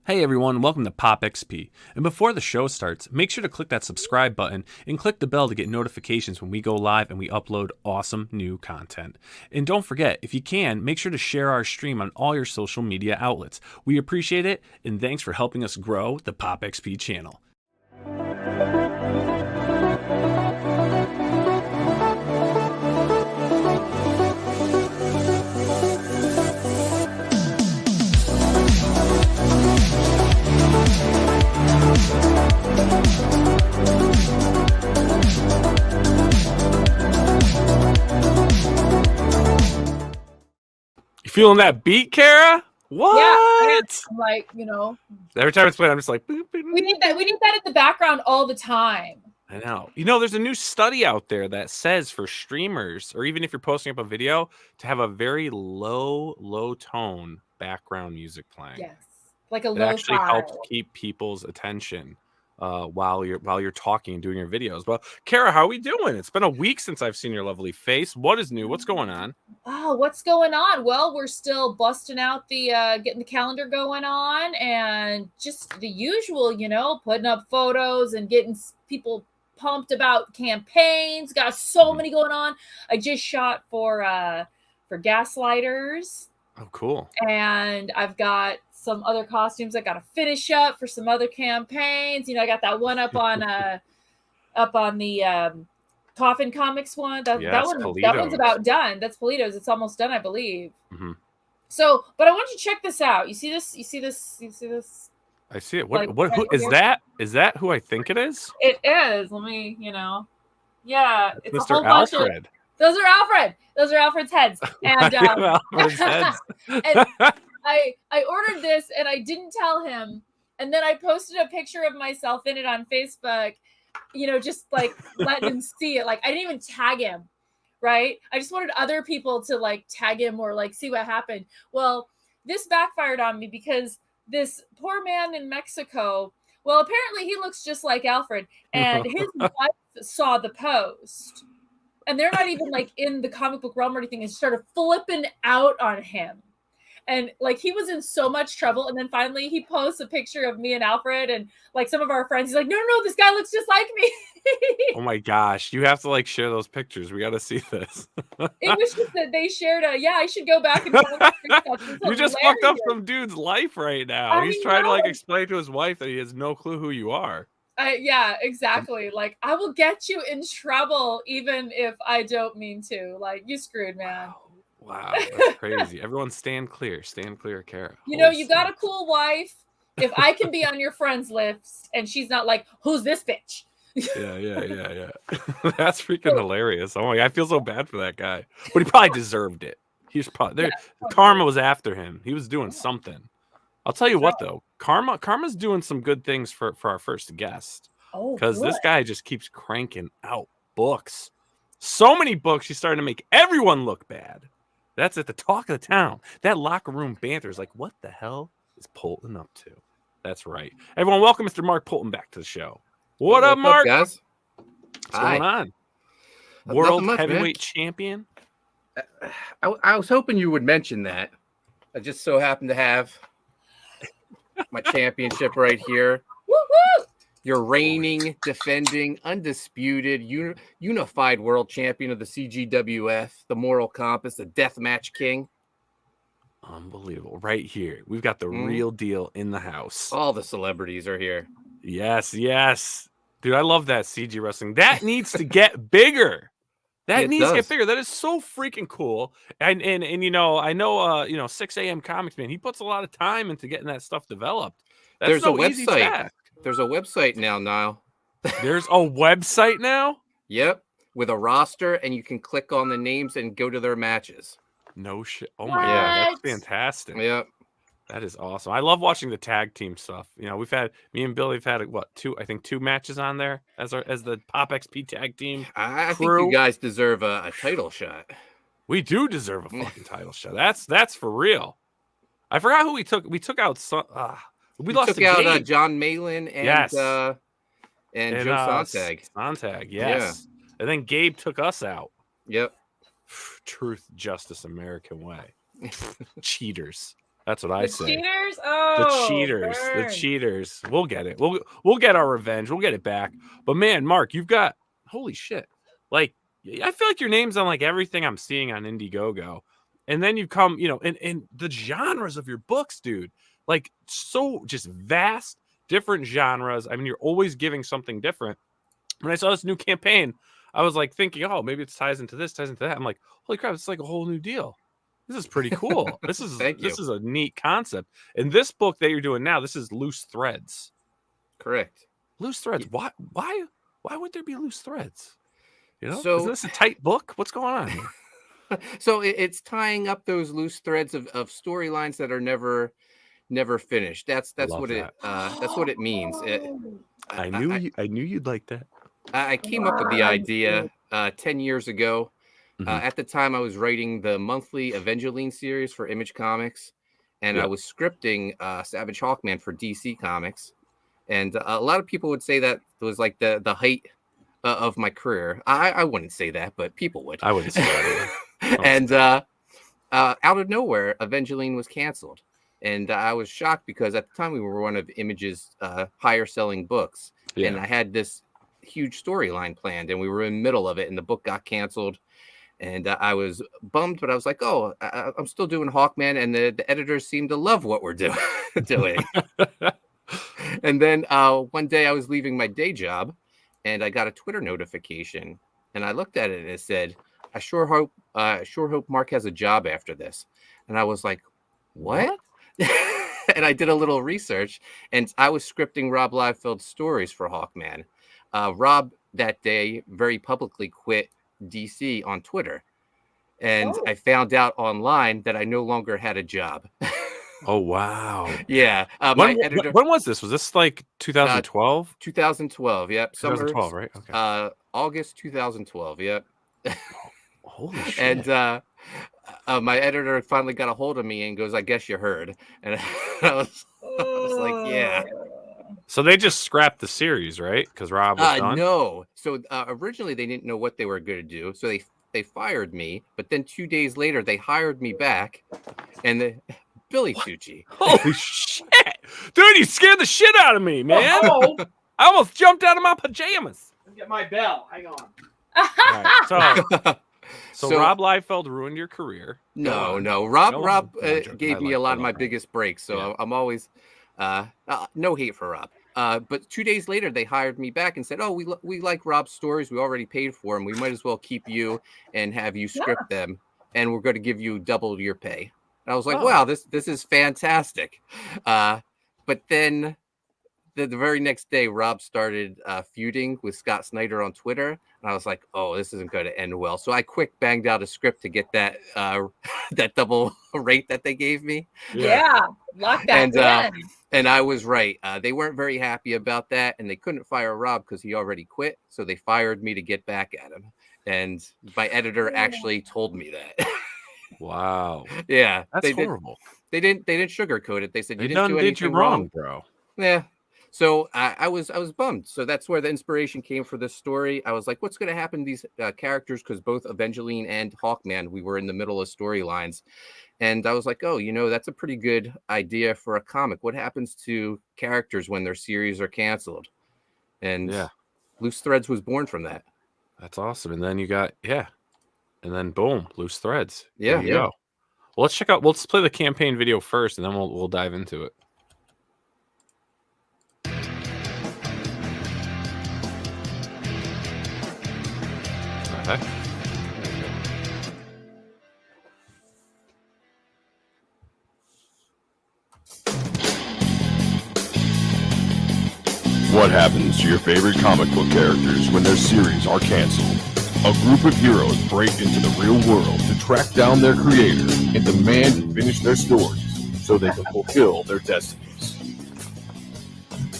Hey everyone, welcome to Pop XP. And before the show starts, make sure to click that subscribe button and click the bell to get notifications when we go live and we upload awesome new content. And don't forget, if you can, make sure to share our stream on all your social media outlets. We appreciate it, and thanks for helping us grow the Pop XP channel. You feeling that beat, Cara? What? Yeah, I'm like, every time it's playing, I'm just like, boop, boop, we need that in the background all the time. I know. There's a new study out there that says for streamers, or even if you're posting up a video, to have a very low tone background music playing. Yes, like a it low actually file. helps keep people's attention while you're talking and doing your videos. Well, Cara, how are we doing? It's been a week since I've seen your lovely face. What is new? What's going on? Oh, what's going on? Well, we're still busting out the getting the calendar going on, and just the usual, putting up photos and getting people pumped about campaigns. Got so many going on. I just shot for Gaslighters. Oh, cool. And I've got some other costumes I got to finish up for some other campaigns. I got that one up on the Coffin Comics one. That one's about done. That's Polito's. It's almost done, I believe. Mm-hmm. So, but I want you to check this out. You see this? You see this? I see it. Who is that? Is that who I think it is? It is. Let me, yeah, it's Mr. a whole bunch Alfred. of. Those are Alfred. Those are Alfred's heads. And Alfred's heads. And I ordered this and I didn't tell him. And then I posted a picture of myself in it on Facebook, just like letting him see it. Like I didn't even tag him, right? I just wanted other people to like tag him or like see what happened. Well, this backfired on me because this poor man in Mexico, well, apparently he looks just like Alfred, and his wife saw the post. And they're not even like in the comic book realm or anything, and started flipping out on him. And like he was in so much trouble. And then finally he posts a picture of me and Alfred and like some of our friends. He's like, no, this guy looks just like me. Oh my gosh. You have to like share those pictures. We got to see this. It was just that they shared I should go back and you just fucked up some dude's life right now. He's trying to like explain to his wife that he has no clue who you are. Yeah, exactly. Like I will get you in trouble even if I don't mean to. Like you screwed, man. Wow, that's crazy. Everyone stand clear. Stand clear, Cara. You got a cool wife. If I can be on your friends list and she's not like, who's this bitch? Yeah. That's freaking hilarious. Oh my God, I feel so bad for that guy. But he probably deserved it. He's probably there. Karma was after him. He was doing something. I'll tell you what though. Karma's doing some good things for our first guest. Because this guy just keeps cranking out books. So many books, he's starting to make everyone look bad. That's at the talk of the town. That locker room banter is like, what the hell is Poulton up to? That's right. Everyone, welcome Mr. Mark Poulton back to the show. What up, Mark? Guys? What's going on? World heavyweight champion? I was hoping you would mention that. I just so happen to have my championship right here. Woo-hoo! Your reigning, defending, undisputed, unified world champion of the CGWF, the Moral Compass, the Deathmatch King. Unbelievable. Right here. We've got the real deal in the house. All the celebrities are here. Yes. Dude, I love that CG wrestling. That needs to get bigger. That needs to get bigger. That is so freaking cool. And I know 6 a.m. Comics, man, he puts a lot of time into getting that stuff developed. There's a website. There's a website now, Nile. There's a website now? Yep. With a roster, and you can click on the names and go to their matches. No shit. Oh my God. That's fantastic. Yep. That is awesome. I love watching the tag team stuff. We've had me and Billy have had two matches on there as the Pop XP tag team. I think you guys deserve a title shot. We do deserve a fucking title shot. That's for real. I forgot who we took. We took out we lost took out John Malin and Joe Sontag. Sontag, yes. Yeah. And then Gabe took us out. Yep. Truth, justice, American way. Cheaters. That's what I The say. cheaters? The Oh, cheaters. burn. The cheaters. We'll get it. We'll get our revenge. We'll get it back. But man, Mark, you've got holy shit. Like, I feel like your name's on like everything I'm seeing on Indiegogo. And then you come, and the genres of your books, dude, like so just vast, different genres. I mean, you're always giving something different. When I saw this new campaign, I was like thinking, oh, maybe it ties into this, ties into that. I'm like, holy crap, it's like a whole new deal. This is pretty cool. This is this is a neat concept. And this book that you're doing now, this is Loose Threads. Correct. Loose Threads. Why would there be loose threads? So, is this a tight book? What's going on here? So it's tying up those loose threads of storylines that are never finished. That's what it means. I knew you'd like that. I came up with the idea 10 years ago. At the time, I was writing the monthly Evangeline series for Image Comics, and I was scripting Savage Hawkman for DC Comics. And a lot of people would say that was like the height of my career. I wouldn't say that, but people would. I wouldn't say that. And out of nowhere, Evangeline was canceled. And I was shocked because at the time we were one of Image's higher selling books. Yeah. And I had this huge storyline planned, and we were in the middle of it, and the book got canceled. And I was bummed, but I was like, oh, I'm still doing Hawkman, and the editors seem to love what we're doing. And then one day I was leaving my day job, and I got a Twitter notification, and I looked at it, and it said, I sure hope Mark has a job after this. And I was like, what? And I did a little research, and I was scripting Rob Liefeld's stories for Hawkman. Rob that day very publicly quit DC on Twitter, and I found out online that I no longer had a job. Oh wow! Yeah. When was this? Was this like 2012? 2012. Yep. 2012, right? Okay. August 2012. Yep. Holy shit! And my editor finally got a hold of me and goes, "I guess you heard." And I was like, "Yeah." So they just scrapped the series, right? Because Rob was done? No. So originally they didn't know what they were going to do. So they fired me. But then 2 days later, they hired me back. And Billy Tucci. Holy shit. Dude, you scared the shit out of me, man. I almost jumped out of my pajamas. Get my bell. Hang on. Right, so Rob Liefeld ruined your career. No. Rob gave me a lot of my biggest breaks. So I'm always... no hate for Rob. But 2 days later, they hired me back and said, "Oh, we like Rob's stories. We already paid for them. We might as well keep you and have you script them, and we're going to give you double your pay." And I was like, "Wow, this is fantastic." But then the very next day, Rob started feuding with Scott Snyder on Twitter, and I was like, "Oh, this isn't going to end well." So I quick banged out a script to get that that double rate that they gave me. Yeah, lock that in. And I was right. They weren't very happy about that, and they couldn't fire Rob because he already quit. So they fired me to get back at him. And my editor actually told me that. Wow. Yeah, that's horrible. They didn't sugarcoat it. They said you didn't do anything wrong, bro. Yeah. So I was bummed. So that's where the inspiration came for this story. I was like, what's going to happen to these characters? Because both Evangeline and Hawkman, we were in the middle of storylines. And I was like, oh, that's a pretty good idea for a comic. What happens to characters when their series are canceled? And Loose Threads was born from that. That's awesome. And then you got, and then boom, Loose Threads. Yeah. There you go. Well, let's play the campaign video first, and then we'll dive into it. Okay. What happens to your favorite comic book characters when their series are canceled? A group of heroes break into the real world to track down their creator and demand to finish their stories so they can fulfill their destinies.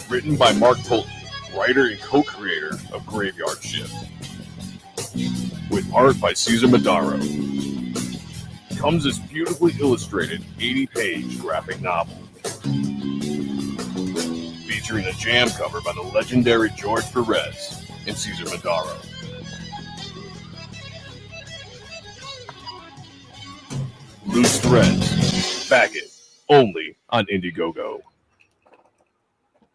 Written by Mark Poulton, writer and co-creator of Graveyard Shift. With art by Cesar Madaro. Comes this beautifully illustrated 80-page graphic novel. Featuring a jam cover by the legendary George Perez and Cesar Madaro. Loose Threads. Back it only on Indiegogo.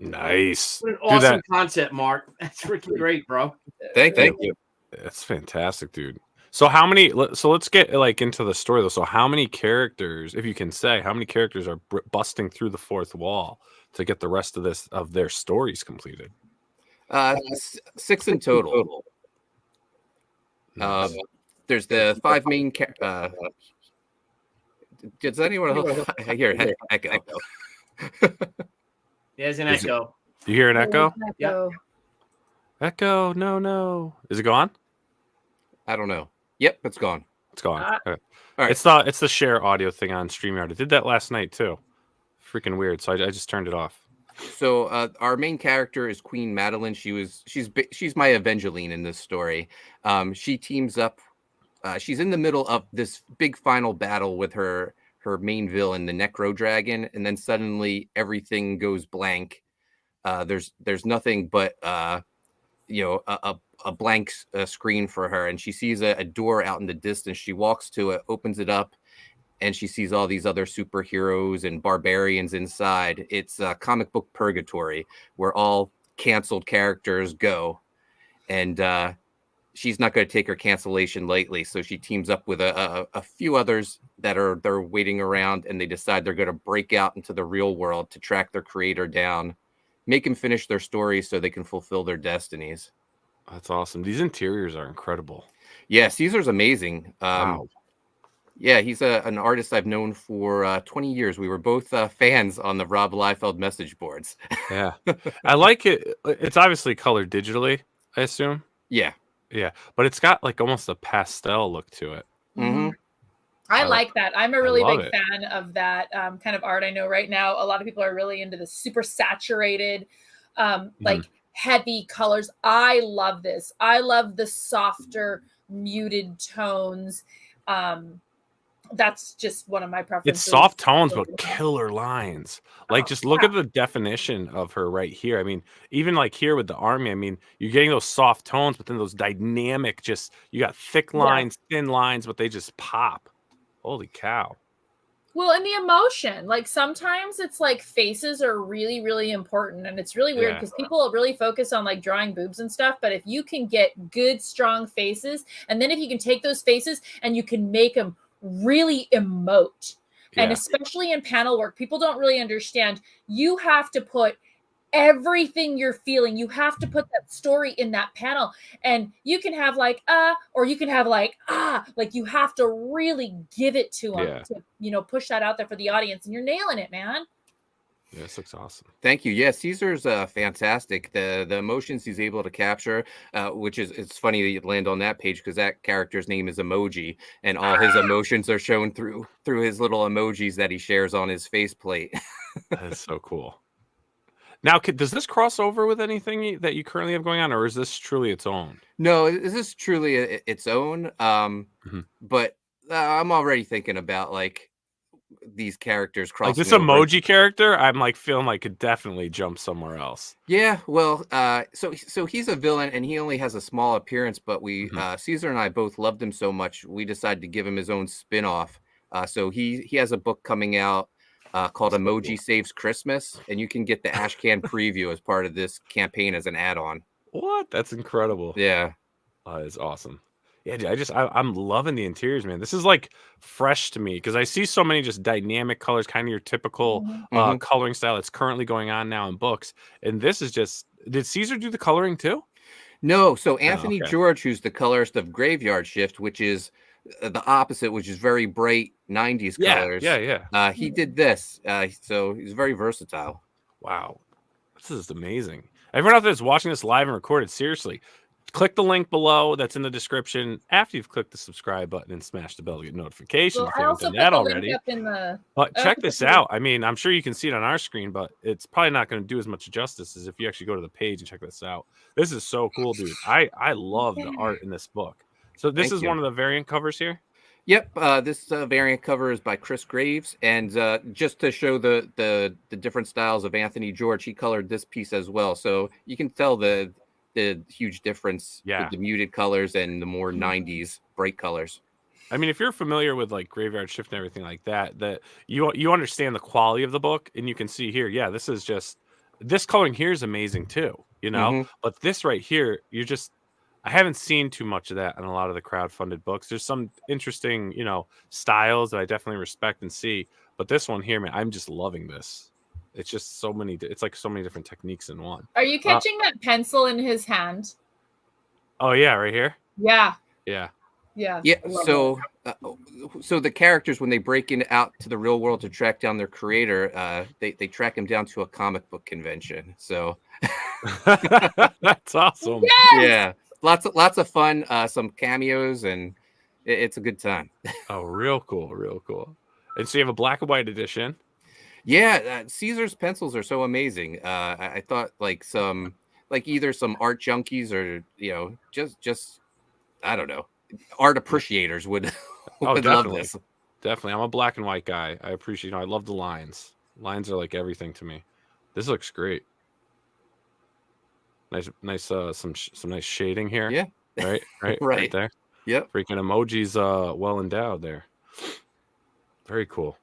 Nice. What an Dude, awesome concept, Mark. That's freaking great, bro. Thank you. That's fantastic, dude. So how many? So let's get like into the story though. So how many characters, if you can say, how many characters are busting through the fourth wall to get the rest of their stories completed? 6 in total. Nice. There's the 5 main. Does anyone else? I hear an echo. There's an echo. You hear an echo? Yeah. Echo. No. Is it gone? I don't know. Yep, it's gone. It's gone. Okay. All right. It's the share audio thing on StreamYard. I did that last night too. Freaking weird. So I just turned it off. So our main character is Queen Madeline. She's my Evangeline in this story. She teams up. She's in the middle of this big final battle with her main villain, the Necro Dragon, and then suddenly everything goes blank. There's nothing but a blank screen for her, and she sees a door out in the distance. She walks to it, opens it up, and she sees all these other superheroes and barbarians inside. It's a comic book purgatory where all canceled characters go, and she's not going to take her cancellation lightly. So she teams up with a few others they're waiting around, and they decide they're going to break out into the real world to track their creator down, make him finish their stories so they can fulfill their destinies. That's awesome. These interiors are incredible. Yeah, Caesar's amazing. Wow. Yeah, he's an artist I've known for 20 years. We were both fans on the Rob Liefeld message boards. Yeah. I like it. It's obviously colored digitally, I assume. Yeah. Yeah. But it's got like almost a pastel look to it. Mm-hmm. I like that. I'm a really love big it. fan of that kind of art. I know right now a lot of people are really into the super saturated, like heavy colors. I love this. I love the softer, muted tones. That's just one of my preferences. It's soft tones, but killer lines. Like, just look at the definition of her right here. I mean, even like here with the army, I mean, you're getting those soft tones, but then those dynamic, you got thick lines, thin lines, but they just pop. Holy cow. Well, and the emotion, like sometimes it's like faces are really, really important. And it's really weird because people really focus on like drawing boobs and stuff. But if you can get good, strong faces, and then if you can take those faces and you can make them really emote, and especially in panel work, people don't really understand. You have to put everything you're feeling. You have to put that story in that panel, and you can have like or you can have like like you have to really give it to them to push that out there for the audience, and you're nailing it, man. Yeah, this looks awesome. Thank you. Yeah, Caesar's fantastic. The emotions he's able to capture, which is, it's funny that you land on that page because that character's name is Emoji, and all his emotions are shown through his little emojis that he shares on his faceplate. That is so cool. Now, does this cross over with anything that you currently have going on, or is this truly its own? No, this is truly its own. But I'm already thinking about like these characters crossing. Like this over. emoji character, I'm like feeling like could definitely jump somewhere else. Yeah, well, so he's a villain and he only has a small appearance, but we Caesar and I both loved him so much we decided to give him his own spin-off. So he has a book coming out called Emoji Saves Christmas, and you can get the Ashcan preview as part of this campaign as an add-on. What? That's incredible. Yeah. It's awesome. Yeah, dude, I'm loving the interiors, man. This is like fresh to me because I see so many just dynamic colors, kind of your typical coloring style that's currently going on now in books. And this is just, did Caesar do the coloring too? No, so Anthony George, who's the colorist of Graveyard Shift, which is the opposite, which is very bright 90s colors. Yeah. He did this. So he's very versatile. Wow. This is amazing. Everyone out there that's watching this live and recorded, seriously, click the link below that's in the description after you've clicked the subscribe button and smash the bell to get notifications. Well, I also put the link up in the... But check this out. I mean, I'm sure you can see it on our screen, but it's probably not going to do as much justice as if you actually go to the page and check this out. This is so cool, dude. I love the art in this book. So this is one of the variant covers here? Yep. This variant cover is by Chris Graves. And just to show the different styles of Anthony George, he colored this piece as well. So you can tell the huge difference with the muted colors and the more 90s bright colors. I mean, if you're familiar with like Graveyard Shift and everything like that, that you understand the quality of the book, and you can see here, yeah, this is just this coloring here is amazing too, you know. Mhm. But this right here, I haven't seen too much of that in a lot of the crowdfunded books. There's some interesting, you know, styles that I definitely respect and see, but this one here, man, I'm just loving this. It's just so many. It's like so many different techniques in one. Are you catching that pencil in his hand? Oh yeah, right here. Yeah. Yeah. Yeah. Yeah. I love So, so the characters, when they break out to the real world to track down their creator, they track him down to a comic book convention. So That's awesome. yeah, lots of fun. Some cameos, and it's a good time. Oh, real cool, real cool. And so you have a black and white edition. Yeah, Caesar's pencils are so amazing. I thought like either some art junkies or just I don't know, art appreciators would would love Definitely. this. Definitely. I'm a black and white guy. I appreciate, I love the lines. Lines are like everything to me. This looks great. Nice some nice shading here. Yeah. Right Right. there. Yep. Freaking emojis well endowed there. Very cool.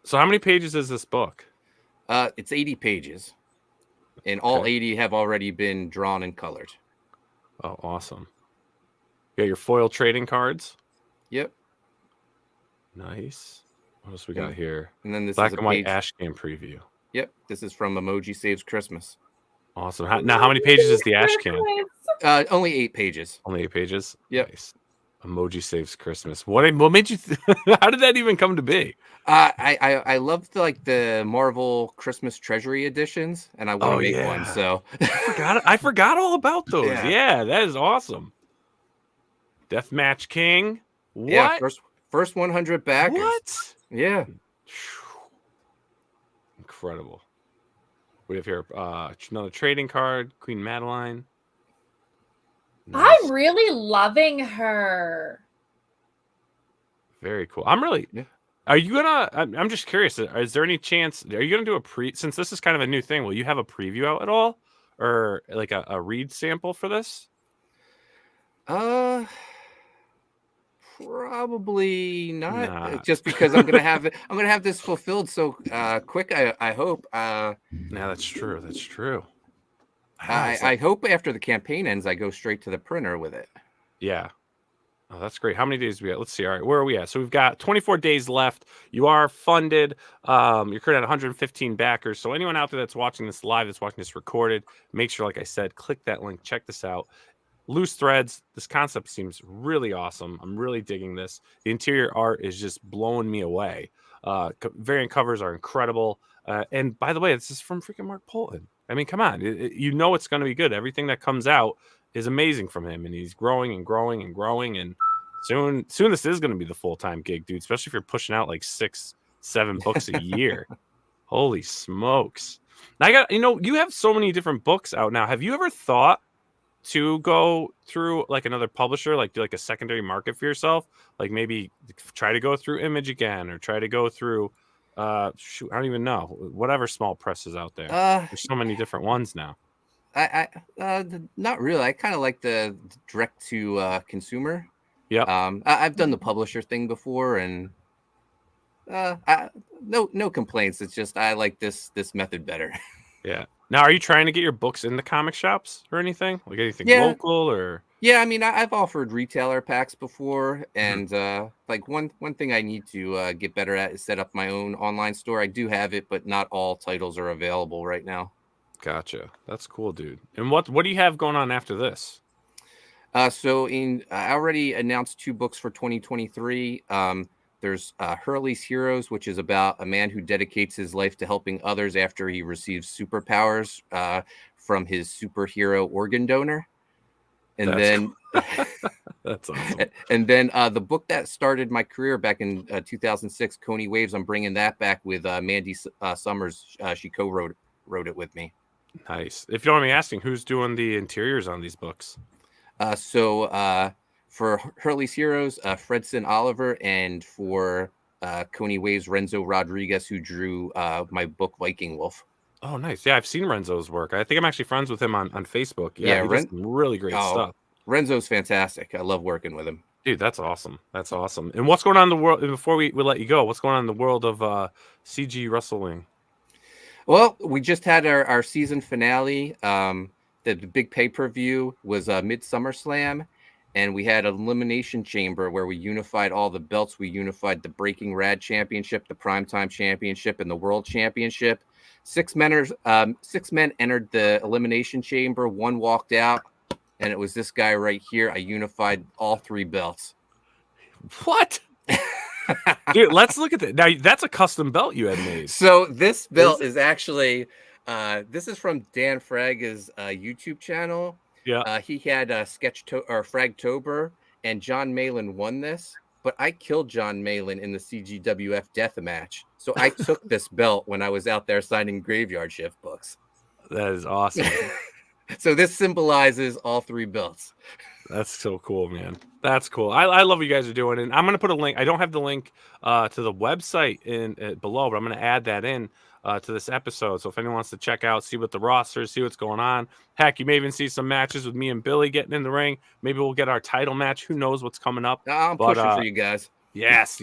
So how many pages is this book? It's 80 pages, and all Okay. 80 have already been drawn and colored. Oh, awesome. You got your foil trading cards. Yep. Nice. What else we got here? And then this Black is a and white page. ash can preview. Yep. This is from Emoji Saves Christmas. Awesome. Now, how many pages is the ash can? Only 8 pages. Only 8 pages. Yep. Nice. Emoji Saves Christmas. What made you? How did that even come to be? I loved like the Marvel Christmas Treasury editions, and I want to make one. So I forgot all about those. Yeah. Yeah, that is awesome. Deathmatch King. What? yeah, first 100 backers. What? Yeah. Incredible. We have here another trading card, Queen Madeline. Nice. I'm really loving her. Very cool. I'm really. Yeah. Are you gonna? I'm just curious. Is there any chance? Are you gonna do since this is kind of a new thing? Will you have a preview out at all, or like a read sample for this? Probably not. Nah. Just because I'm gonna have it. I'm gonna have this fulfilled so quick. I hope. Yeah, that's true. That's true. I hope after the campaign ends, I go straight to the printer with it. Yeah. Oh, that's great. How many days do we got? Let's see. All right, where are we at? So we've got 24 days left. You are funded. You're currently at 115 backers. So anyone out there that's watching this live, that's watching this recorded, make sure, like I said, click that link. Check this out. Loose threads. This concept seems really awesome. I'm really digging this. The interior art is just blowing me away. Variant covers are incredible. And by the way, this is from freaking Mark Poulton. I mean, come on. You know it's going to be good. Everything that comes out is amazing from him, and he's growing and growing and growing. And soon this is going to be the full-time gig, dude. Especially if you're pushing out like 6-7 books a year. Holy smokes! Now you have so many different books out now. Have you ever thought to go through like another publisher, like do like a secondary market for yourself, like maybe try to go through Image again, or try to go through I don't even know, whatever small press is out there. There's so many different ones now. I not really. I kind of like the direct to consumer. Yeah. I've done the publisher thing before, and no complaints. It's just I like this method better. Yeah. Now, are you trying to get your books in the comic shops or anything? Like anything local or? Yeah, I mean, I've offered retailer packs before, and like one thing I need to get better at is set up my own online store. I do have it, but not all titles are available right now. Gotcha. That's cool, dude. And what do you have going on after this? So I already announced 2 books for 2023. There's Hurley's Heroes, which is about a man who dedicates his life to helping others after he receives superpowers from his superhero organ donor. And That's awesome. And then the book that started my career back in 2006, Coney Waves, I'm bringing that back with Mandy Summers. She co-wrote it with me. Nice. If you don't mind me asking, who's doing the interiors on these books? So for Hurley's Heroes, Fredson Oliver, and for Coney Waves, Renzo Rodriguez, who drew my book Viking Wolf. Oh, nice. Yeah, I've seen Renzo's work. I think I'm actually friends with him on Facebook. Yeah, he does some really great stuff. Renzo's fantastic. I love working with him. Dude, that's awesome. That's awesome. And what's going on in the world before we let you go? What's going on in the world of CG wrestling? Well, we just had our season finale. The big pay-per-view was Midsummer Slam, and we had an elimination chamber where we unified all the belts. We unified the Breaking Rad Championship, the Primetime Championship, and the World Championship. 6 men entered the elimination chamber. 1 walked out, and it was this guy right here. I unified all 3 belts. What? Dude, let's look at that. Now, that's a custom belt you had made. So this belt is actually, this is from Dan Fraga's YouTube channel. Yeah. He had Fragtober, and John Malin won this, but I killed John Malin in the CGWF death match. So I took this belt when I was out there signing Graveyard Shift books. That is awesome. So this symbolizes all 3 belts. That's so cool, man. That's cool. I love what you guys are doing, and I'm going to put a link. I don't have the link to the website in below, but I'm going to add that in to this episode. So if anyone wants to check out, see what the roster is, see what's going on. Heck, you may even see some matches with me and Billy getting in the ring. Maybe we'll get our title match. Who knows what's coming up? I'm pushing for you guys. Yes.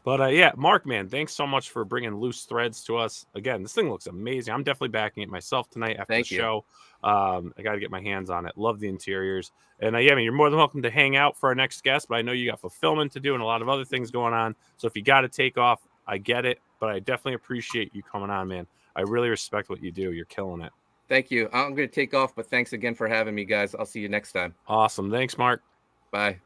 But yeah, Mark, man, thanks so much for bringing Loose Threads to us. Again, this thing looks amazing. I'm definitely backing it myself tonight after the show. I got to get my hands on it. Love the interiors. And yeah, I mean, you're more than welcome to hang out for our next guest, but I know you got fulfillment to do and a lot of other things going on. So if you got to take off, I get it, but I definitely appreciate you coming on, man. I really respect what you do. You're killing it. Thank you. I'm going to take off, but thanks again for having me, guys. I'll see you next time. Awesome. Thanks, Mark. Bye.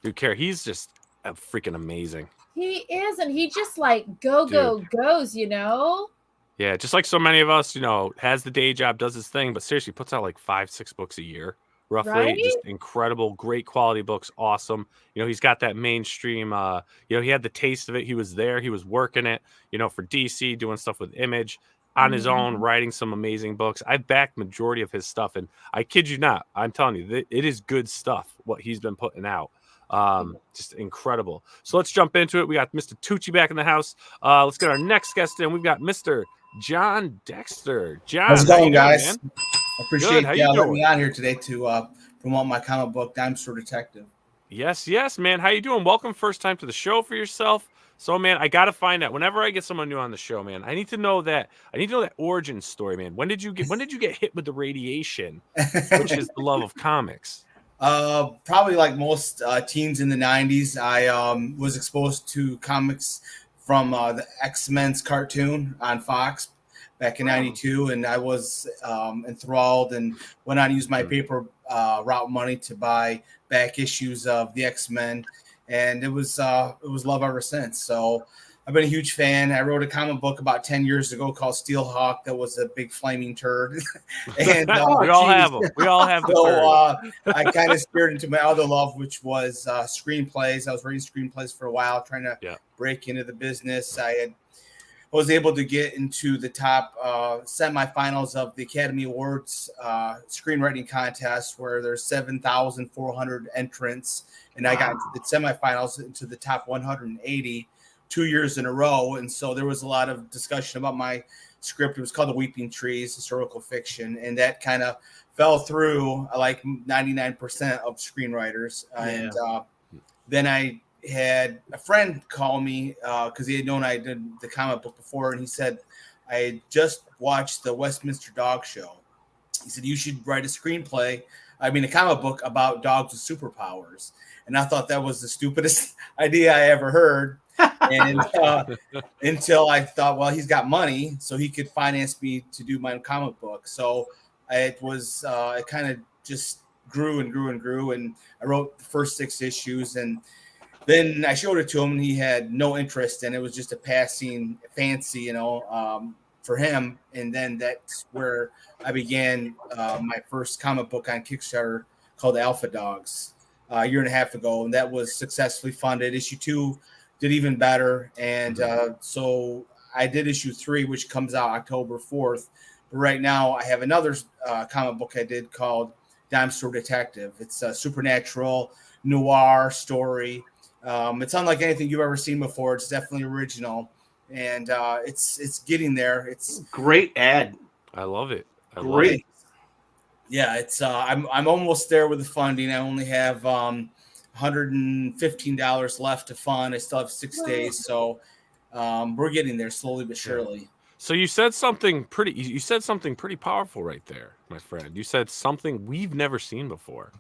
Dude, Cara, he's just freaking amazing. He is, and he just like goes, you know? Yeah, just like so many of us, you know, has the day job, does his thing, but seriously puts out like 5-6 books a year, roughly. Right? Just incredible, great quality books, awesome. You know, he's got that mainstream, you know, he had the taste of it. He was there, he was working it, you know, for DC, doing stuff with Image, on his own, writing some amazing books. I've backed majority of his stuff, and I kid you not, I'm telling you, it is good stuff, what he's been putting out. Just incredible. So let's jump into it. We got Mr. Tucci back in the house. Let's get our next guest in. We've got Mr. John Dexter. John, how's it going, guys? Man? I appreciate letting me on here today to promote my comic book, Dinosaur Detective. Yes, man. How you doing? Welcome, first time to the show for yourself. So, man, I gotta find out. Whenever I get someone new on the show, man, I need to know that origin story, man. When did you get hit with the radiation, which is the love of comics? Probably like most teens in the 90s, I was exposed to comics from the X-Men's cartoon on Fox back in '92, and I was enthralled and went on to use my paper route money to buy back issues of the X-Men, and it was love ever since. So I've been a huge fan. I wrote a comic book about 10 years ago called Steelhawk that was a big flaming turd. And we all have them. We all have them. So I kind of steered into my other love, which was screenplays. I was writing screenplays for a while, trying to break into the business. I was able to get into the top semifinals of the Academy Awards screenwriting contest, where there's 7,400 entrants, and I got into the semifinals into the top 180. 2 years in a row, and so there was a lot of discussion about my script. It was called The Weeping Trees, historical fiction, and that kind of fell through like 99% of screenwriters. And then I had a friend call me because he had known I did the comic book before, and he said, I had just watched the Westminster Dog Show. He said, you should write a comic book about dogs with superpowers. And I thought that was the stupidest idea I ever heard. And until I thought, well, he's got money, so he could finance me to do my own comic book. So it kind of just grew and grew and grew. And I wrote the first 6 issues, and then I showed it to him, and he had no interest, and it was just a passing fancy, for him. And then that's where I began my first comic book on Kickstarter called Alpha Dogs a year and a half ago, and that was successfully funded. Issue 2 did even better, and so I did issue 3, which comes out October 4th. But right now I have another comic book I did called Dinosaur Detective. It's a supernatural noir story. It's unlike anything you've ever seen before. It's definitely original, and it's getting there. It's great ad. I love it. Great. Yeah, it's I'm almost there with the funding. I only have $115 left to fund. I still have 6 days, so we're getting there slowly but surely. So you said something pretty. You said something pretty powerful right there, my friend. You said something we've never seen before.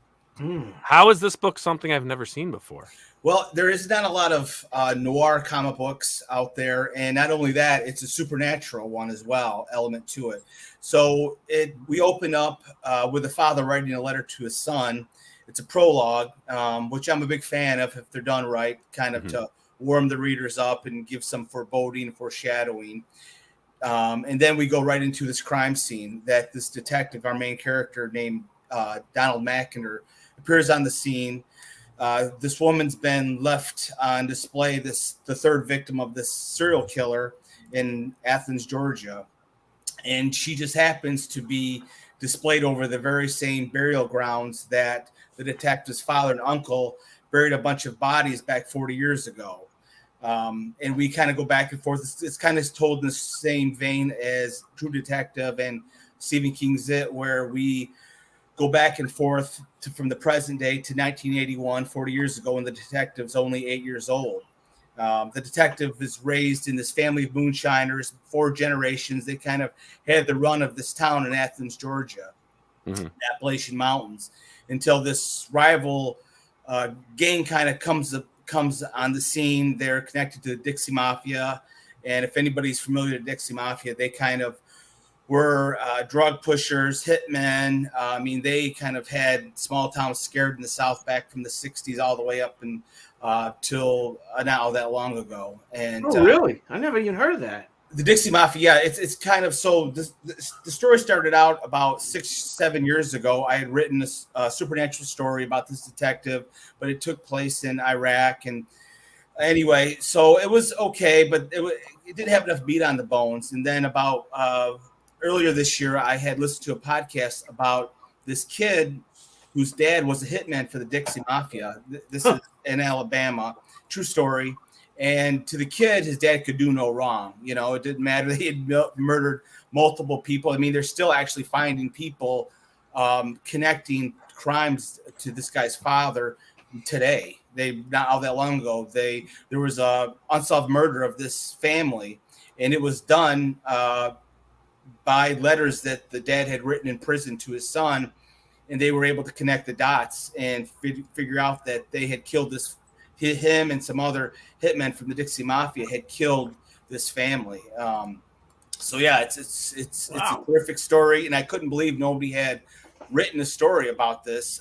How is this book something I've never seen before? Well, there is not a lot of noir comic books out there, and not only that, it's a supernatural one as well, element to it. So we open up with a father writing a letter to his son. It's a prologue, which I'm a big fan of if they're done right, kind of to warm the readers up and give some foreboding and foreshadowing. And then we go right into this crime scene that this detective, our main character named Donald Mackinder, appears on the scene. This woman's been left on display, the third victim of this serial killer in Athens, Georgia. And she just happens to be displayed over the very same burial grounds that the detective's father and uncle buried a bunch of bodies back 40 years ago. And we kind of go back and forth. It's kind of told in the same vein as True Detective and Stephen King's It, where we go back and forth from the present day to 1981, 40 years ago, when the detective's only 8 years old. The detective is raised in this family of moonshiners, 4 generations. They kind of had the run of this town in Athens, Georgia, Appalachian Mountains, until this rival gang kind of comes on the scene. They're connected to the Dixie Mafia. And if anybody's familiar with Dixie Mafia, they kind of were drug pushers, hitmen. I mean, they kind of had small towns scared in the South back from the 60s all the way up and till now that long ago. And really? I never even heard of that. The Dixie Mafia, yeah, it's kind of so. The story started out about 6-7 years ago. I had written a supernatural story about this detective, but it took place in Iraq. And anyway, so it was okay, but it didn't have enough meat on the bones. And then about earlier this year, I had listened to a podcast about this kid whose dad was a hitman for the Dixie Mafia. This is in Alabama, true story. And to the kid, his dad could do no wrong. You know, it didn't matter. He had murdered multiple people. I mean, they're still actually finding people connecting crimes to this guy's father today. Not all that long ago, there was a unsolved murder of this family, and it was done by letters that the dad had written in prison to his son, and they were able to connect the dots and figure out that they had killed him and some other hitmen from the Dixie Mafia had killed this family. So yeah, it's a terrific story, and I couldn't believe nobody had written a story about this.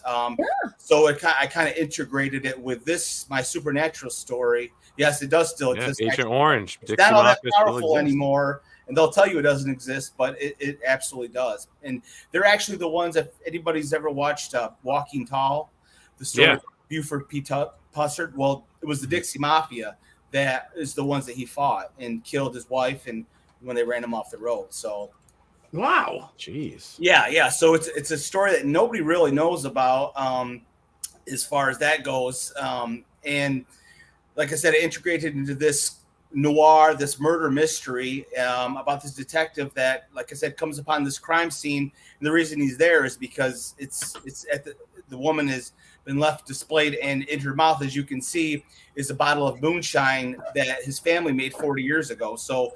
So I kind of integrated it with my supernatural story. Yes, it does still exist. Agent Orange. It's not all that powerful anymore, and they'll tell you it doesn't exist, but it absolutely does. And they're actually the ones, if anybody's ever watched Walking Tall, the story of Buford P. Pussard. Well, it was the Dixie Mafia that is the ones that he fought and killed his wife, and when they ran him off the road. So, wow, jeez, yeah. So it's a story that nobody really knows about as far as that goes. And like I said, it integrated into this noir, this murder mystery about this detective that, like I said, comes upon this crime scene. And the reason he's there is because it's at the woman has been left displayed, and in her mouth, as you can see, is a bottle of moonshine that his family made 40 years ago. So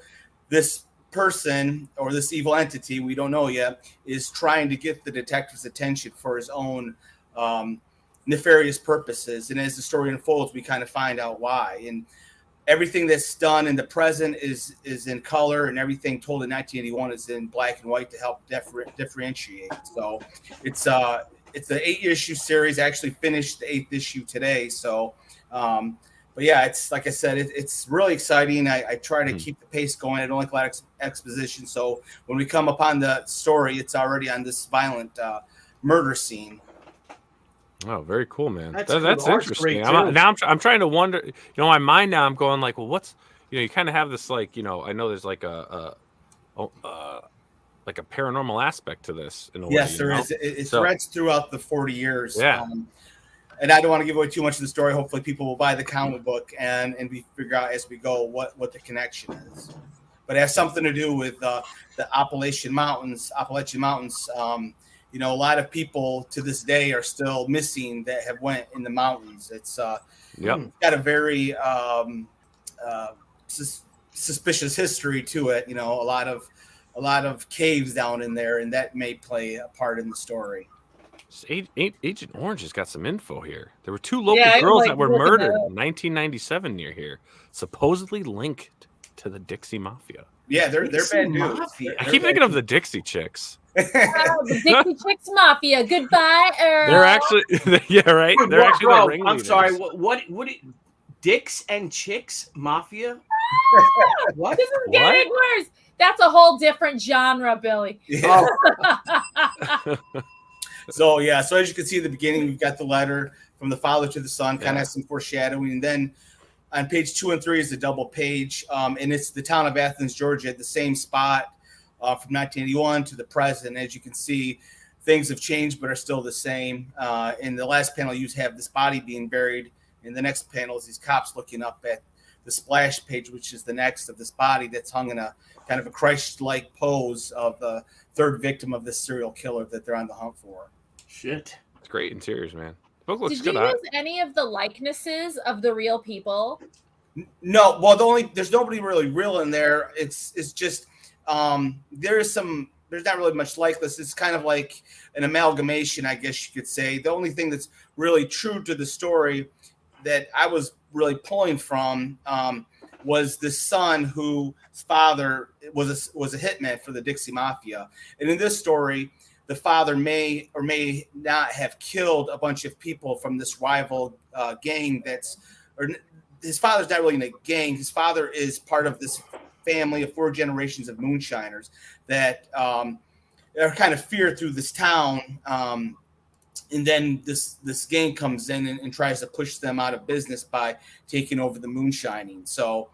this person, or this evil entity, we don't know yet, is trying to get the detective's attention for his own nefarious purposes. And as the story unfolds, we kind of find out why. And everything that's done in the present is in color, and everything told in 1981 is in black and white to help differentiate. So it's the 8-issue series. I actually finished the 8th issue today. So, but yeah, it's like I said, it's really exciting. I try to keep the pace going. I don't like a lot of exposition. So when we come upon the story, it's already on this violent murder scene. Oh, very cool, man. That's interesting. I'm trying to wonder, my mind now, I'm going like, well, what's, you kind of have this, like, I know there's like a paranormal aspect to this in a way. Yes, there is. It threads throughout the 40 years. Yeah. And I don't want to give away too much of the story. Hopefully people will buy the comic book and we figure out as we go what the connection is. But it has something to do with the Appalachian Mountains. you know, a lot of people to this day are still missing that have went in the mountains. It's got a very suspicious history to it. You know, a lot of caves down in there, and that may play a part in the story. Agent Orange has got some info here. There were 2 local girls that were murdered in 1997 near here, supposedly linked to the Dixie Mafia. Yeah, they're bad news. I keep thinking of the Dixie Chicks. The Dixie Chicks Mafia. Goodbye, Earl. They're actually, yeah, right. They're actually the ringleaders. I'm sorry. What? Dicks and Chicks Mafia? What? This is getting worse. That's a whole different genre, Billy. Yeah. So as you can see at the beginning, we've got the letter from the father to the son, kind of has some foreshadowing. And then on page 2 and 3 is the double page. And it's the town of Athens, Georgia, at the same spot from 1981 to the present. As you can see, things have changed, but are still the same. In the last panel, you have this body being buried. In the next panel is these cops looking up at the splash page, which is the next of this body that's hung in a kind of a Christ-like pose of the third victim of this serial killer that they're on the hunt for. Shit. It's great interiors, man. Book looks Did good. you use any of the likenesses of the real people? No, well, there's nobody really real in there. It's just there's not really much likeness. It's kind of like an amalgamation, I guess you could say. The only thing that's really true to the story that I was really pulling from was the son whose father was a hitman for the Dixie Mafia. And in this story, the father may or may not have killed a bunch of people from this rival gang his father's not really in a gang. His father is part of this family of 4 generations of moonshiners that are kind of feared through this town. And then this gang comes in and tries to push them out of business by taking over the moonshining. So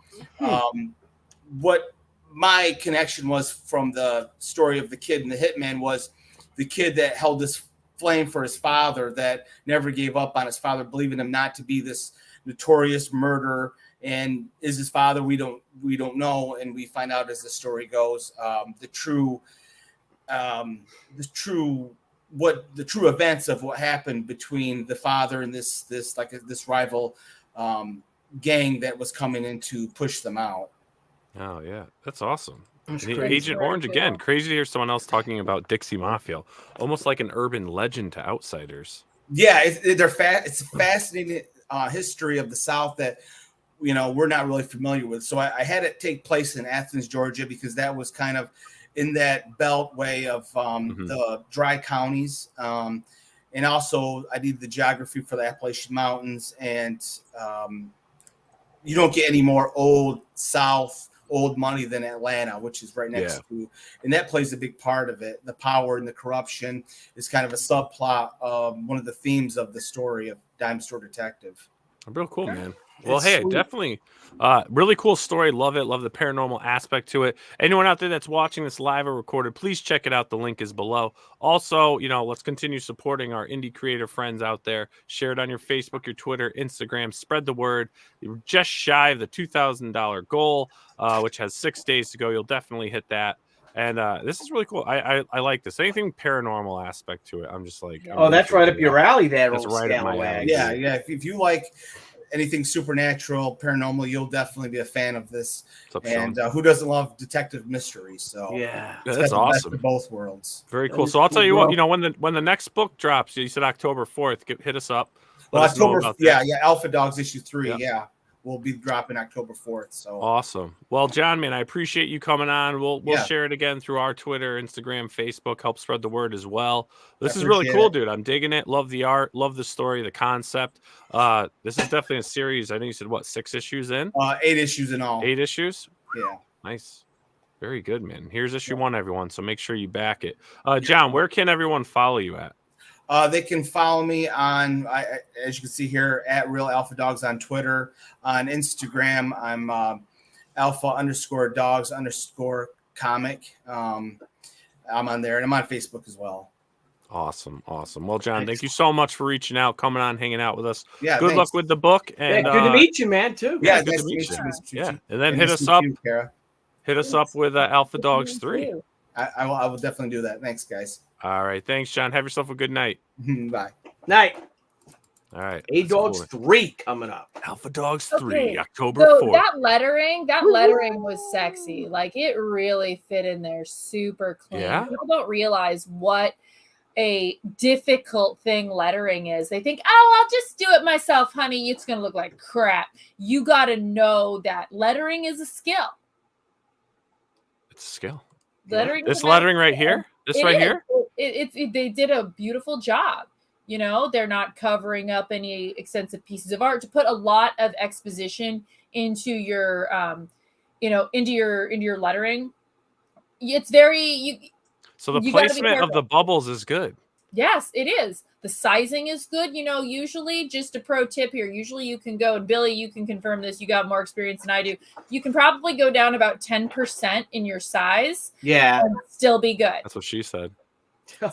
what my connection was from the story of the kid and the hitman was the kid that held this flame for his father, that never gave up on his father, believing him not to be this notorious murderer. And is his father? We don't know, and we find out as the story goes the true events of what happened between the father and this rival gang that was coming in to push them out. Oh yeah, that's awesome. Agent Orange again. Crazy to hear someone else talking about Dixie Mafia, almost like an urban legend to outsiders. Yeah, it's a fascinating history of the South that we're not really familiar with. So I had it take place in Athens, Georgia, because that was kind of in that beltway of the dry counties. And also I did the geography for the Appalachian Mountains, and you don't get any more old money than Atlanta, which is right next to, and that plays a big part of it. The power and the corruption is kind of a subplot of one of the themes of the story of Dime Store Detective. Real cool, man. Well, hey, definitely really cool story. Love it. Love the paranormal aspect to it. Anyone out there that's watching this live or recorded, please check it out. The link is below. Also, let's continue supporting our indie creator friends out there. Share it on your Facebook, your Twitter, Instagram. Spread the word. You're just shy of the $2,000 goal, which has 6 days to go. You'll definitely hit that. And this is really cool. I like this. Anything paranormal aspect to it, I'm just like, that's right up your alley there. That's right up my alley. Yeah. If you like anything supernatural, paranormal, you'll definitely be a fan of this. And who doesn't love detective mysteries? So that's awesome. Of both worlds. Very cool. So I'll tell you what, when the next book drops, you said October 4th, hit us up. Well, October, Alpha Dogs issue 3, we'll be dropping October 4th. So awesome. Well, John, man, I appreciate you coming on. We'll share it again through our Twitter, Instagram, Facebook. Help spread the word as well. This is really cool, dude. I'm digging it. Love the art. Love the story, the concept. This is definitely a series. I think you said 6 issues in? 8 issues in all. 8 issues? Yeah. Nice. Very good, man. Here's issue 1, everyone. So make sure you back it. John, where can everyone follow you at? They can follow me on, as you can see here, at Real Alpha Dogs on Twitter. On Instagram, I'm Alpha_Dogs_comic. I'm on there, and I'm on Facebook as well. Awesome. Well, John, thank you so much for reaching out, coming on, hanging out with us. Yeah, good luck with the book. And good to meet you, man, too. Yeah, good to meet you. Yeah, and then hit us up. Hit us up with Alpha Dogs 3. I will definitely do that. Thanks, guys. All right. Thanks, John. Have yourself a good night. Bye. Night. All right. A-Dogs 3 coming up. Alpha Dogs 3, Okay, October So 4th. that lettering was sexy. Like it really fit in there super clean. Yeah. People don't realize what a difficult thing lettering is. They think, oh, I'll just do it myself, honey. It's going to look like crap. You got to know that lettering is a skill. It's a skill. Lettering. This lettering right here? This It right is. here? They did a beautiful job. You know, they're not covering up any extensive pieces of art to put a lot of exposition into your, into your lettering. It's very So the you gotta be placement of careful. the bubbles is good. Yes, it is. The sizing is good. You know, usually, just a pro tip here, usually you can go, and Billy, you can confirm this. You got more experience than I do. You can probably go down about 10% in your size. Yeah. And still be good. That's what she said.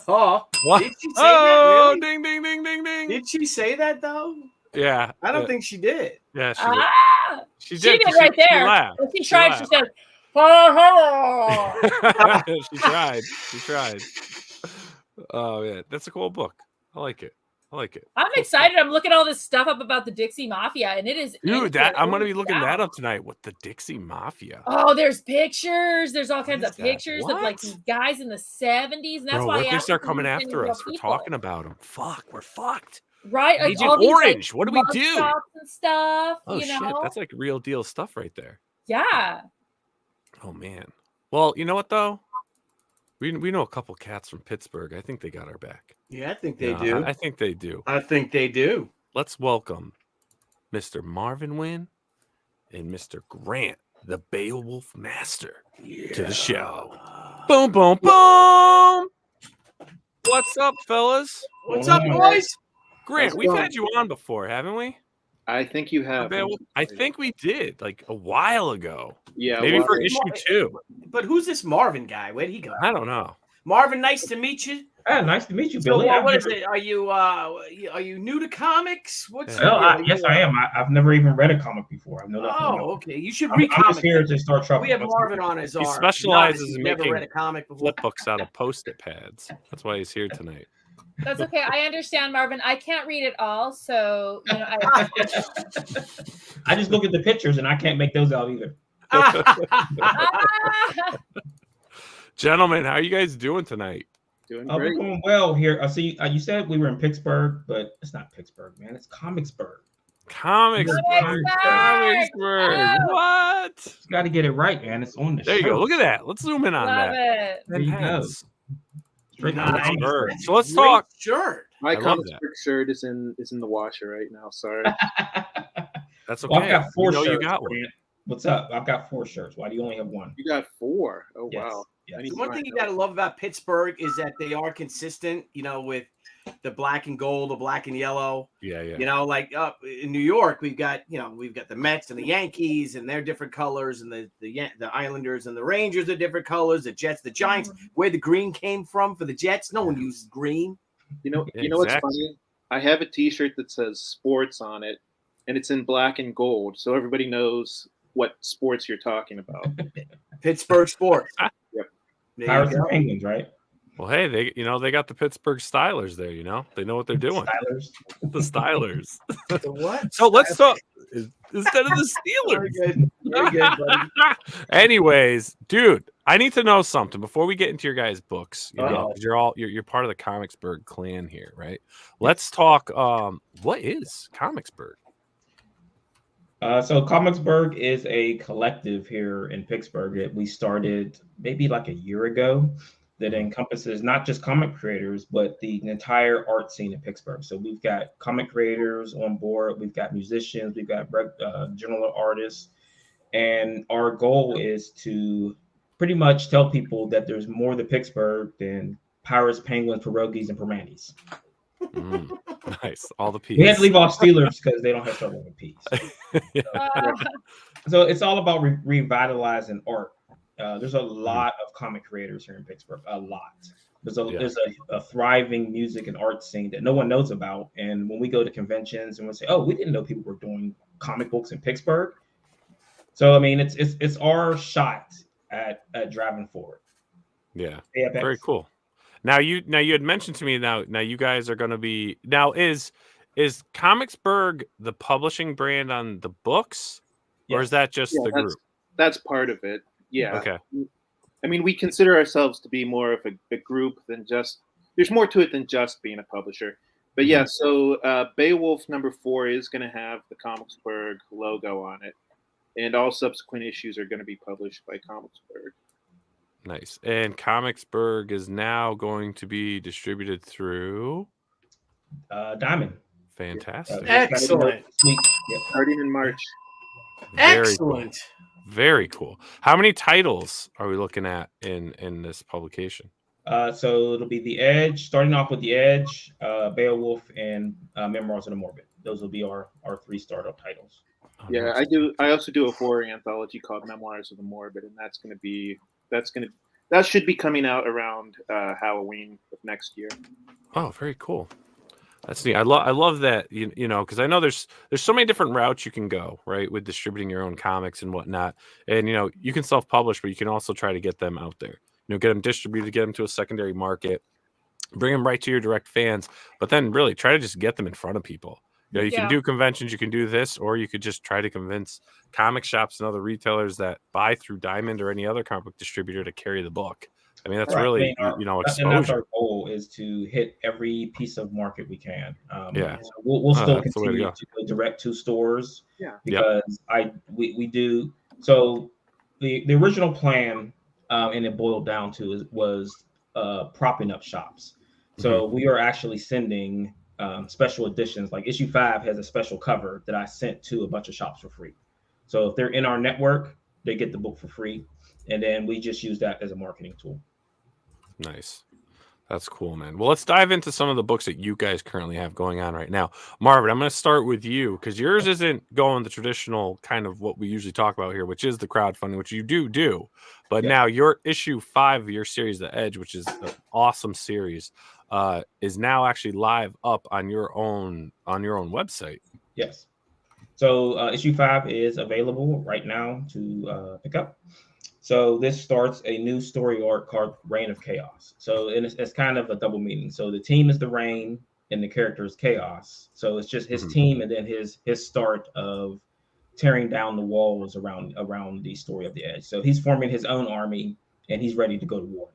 Oh, What? did she say Oh, that? Really? ding, ding, ding, ding, ding. Did she say that though? Yeah. I don't think she did. Yeah, she Ah, She she did did right She there. laughed. When she She tried, she laughed. said, "Oh, She tried. She tried. Oh, yeah. That's a cool book. I like it. I'm excited. I'm looking all this stuff up about the Dixie Mafia, and it is Dude, I'm going to be looking that that up tonight with the Dixie Mafia. Oh, there's pictures. There's all kinds is of that? pictures of like What? these guys in the 70s. And that's Bro, why what if I they asked start if coming you can after real us? We're people. talking about them. Fuck, we're fucked. Right? Like Agent all these, Orange. like, What do we mug do? shots and stuff. Oh, you shit. know? That's like real deal stuff right there. Yeah. Oh, man. Well, you know what, though? We know a couple cats from Pittsburgh. I think they got our back. Yeah, I think they Yeah, do. I think they do. I think they do. Let's welcome Mr. Marvin Wynn and Mr. Grant, the Beowulf Master, to the show. Boom, boom, boom. What's up, fellas? What's up, boys? Grant, we've had you on before, haven't we? I think you have. I think we did, like a while ago. Yeah, Maybe well, for issue 2. But who's this Marvin guy? Where'd he go? I don't know. Marvin, nice to meet you. Nice to meet you, So, Billy. what is it? Are you new to comics? What's Yes, I am. I've never even read a comic before. I've okay. You should I'm read just comics. here to start trouble. We have Marvin on as He our specializes novice. in He's never making read a comic before. flip books out of Post-it pads. That's why he's here tonight. That's okay. I understand, Marvin. I can't read it all. So, I just look at the pictures and I can't make those out either. Gentlemen, how are you guys doing tonight? Doing We're great. doing well here. I see. You said we were in Pittsburgh, but it's not Pittsburgh, man. It's Comicsburg. Comicsburg. Oh. What? Got to get it right, man. It's on the There you show. go. Look at that. Let's zoom in on Love that. it. There you go. Pens. Straight Nice. from Comicsburg. So let's Great talk. shirt. My I love comic that. book shirt is in the washer right now. Sorry. That's okay. Well, I've got 4 You know shirts. you got one. Grant. What's up? I've got 4 shirts. Why do you only have 1? You got 4. Oh Yes. wow. Yes. I need to One find thing you out. got to love about Pittsburgh is that they are consistent, with the black and gold, the black and yellow. Yeah. Like up in New York, we've got the Mets and the Yankees and they're different colors, and the Islanders and the Rangers are different colors, the Jets, the Giants, where the green came from for the Jets. No one uses green. You know Yeah, what's exactly. funny? I have a T-shirt that says sports on it, and it's in black and gold, so everybody knows what sports you're talking about. Pittsburgh sports. Yep. There Pirates you and go. Penguins, right? Well, hey, they got the Pittsburgh Stylers there. They know what they're doing. Stylers. The Stylers. The what? So let's talk instead of the Very Steelers. good. Very good, buddy. Anyways, dude, I need to know something before we get into your guys' books. Uh-oh. 'Cause you're part of the Comicsburg clan here, right? Let's talk. What is Comicsburg? So Comicsburg is a collective here in Pittsburgh that we started maybe like a year ago that encompasses not just comic creators, but the entire art scene in Pittsburgh. So we've got comic creators on board, we've got musicians, we've got general artists, and our goal is to pretty much tell people that there's more to Pittsburgh than Pirates, Penguins, Pierogies, and Permanis. Nice. All the P's. We had to leave off Steelers because they don't have trouble with P's. Uh, So it's all about revitalizing art. There's a lot of comic creators here in Pittsburgh. A lot. There's a thriving music and art scene that no one knows about. And when we go to conventions and we say, "Oh, we didn't know people were doing comic books in Pittsburgh." So I mean, it's our shot at driving forward. Yeah. AFX. Very cool. Now you had mentioned to me now you guys are going to be now is Comicsburg the publishing brand on the books, or is that just the group? That's part of it. Yeah. Okay. I mean, we consider ourselves to be more of a group than just. There's more to it than just being a publisher. But yeah, so Beowulf #4 is going to have the Comicsburg logo on it, and all subsequent issues are going to be published by Comicsburg. Nice. And Comicsburg is now going to be distributed through Diamond. Fantastic. Excellent. Starting in March. Excellent. Very cool. How many titles are we looking at in this publication? So it'll be The Edge, starting off with The Edge, Beowulf, and Memoirs of the Morbid. Those will be our 3 startup titles. Yeah, I also do a horror anthology called Memoirs of the Morbid, and that should be coming out around Halloween of next year. Oh, very cool. That's neat. I love that, you know, because I know there's so many different routes you can go, right, with distributing your own comics and whatnot. And, you know, you can self-publish, but you can also try to get them out there. You know, get them distributed, get them to a secondary market, bring them right to your direct fans, but then really try to just get them in front of people. You know, you can do conventions, you can do this, or you could just try to convince comic shops and other retailers that buy through Diamond or any other comic book distributor to carry the book. I mean, that's really, you know, exposure. And that's our goal, is to hit every piece of market we can. So we'll still continue to go direct to stores. Yeah. Because we do. So the original plan, and it boiled down to was propping up shops. So we are actually sending special editions. Like issue 5 has a special cover that I sent to a bunch of shops for free. So if they're in our network, they get the book for free, and then we just use that as a marketing tool. Nice. That's cool, man. Well, let's dive into some of the books that you guys currently have going on right now. Marvin, I'm going to start with you because yours isn't going the traditional kind of what we usually talk about here, which is the crowdfunding, which you do. But now your issue 5 of your series, The Edge, which is an awesome series, is now actually live up on your own website. Yes. So issue 5 is available right now to pick up. So this starts a new story arc called Reign of Chaos. So it's kind of a double meaning. So the team is the Reign and the character is Chaos. So it's just his team and then his start of tearing down the walls around the story of the Edge. So he's forming his own army and he's ready to go to war.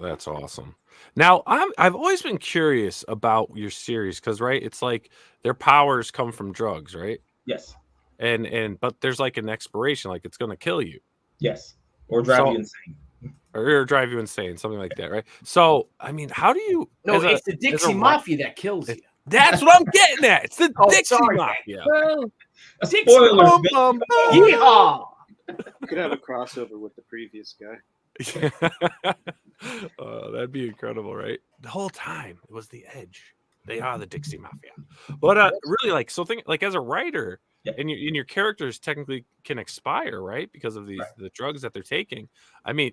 That's awesome. Now, I've always been curious about your series because, right, it's like their powers come from drugs, right? Yes. But there's like an expiration, like it's going to kill you. Yes. Or drive you insane. Or drive you insane, something like that, right? So, I mean, how do you... No, it's the Dixie Mafia that kills you. That's what I'm getting at. It's the Dixie Mafia. Spoilers. Yeehaw! You could have a crossover with the previous guy. That'd be incredible, right? The whole time it was the Edge. They are the Dixie Mafia. But really, like, so think like as a writer, and your characters technically can expire, right? Because of the drugs that they're taking. I mean,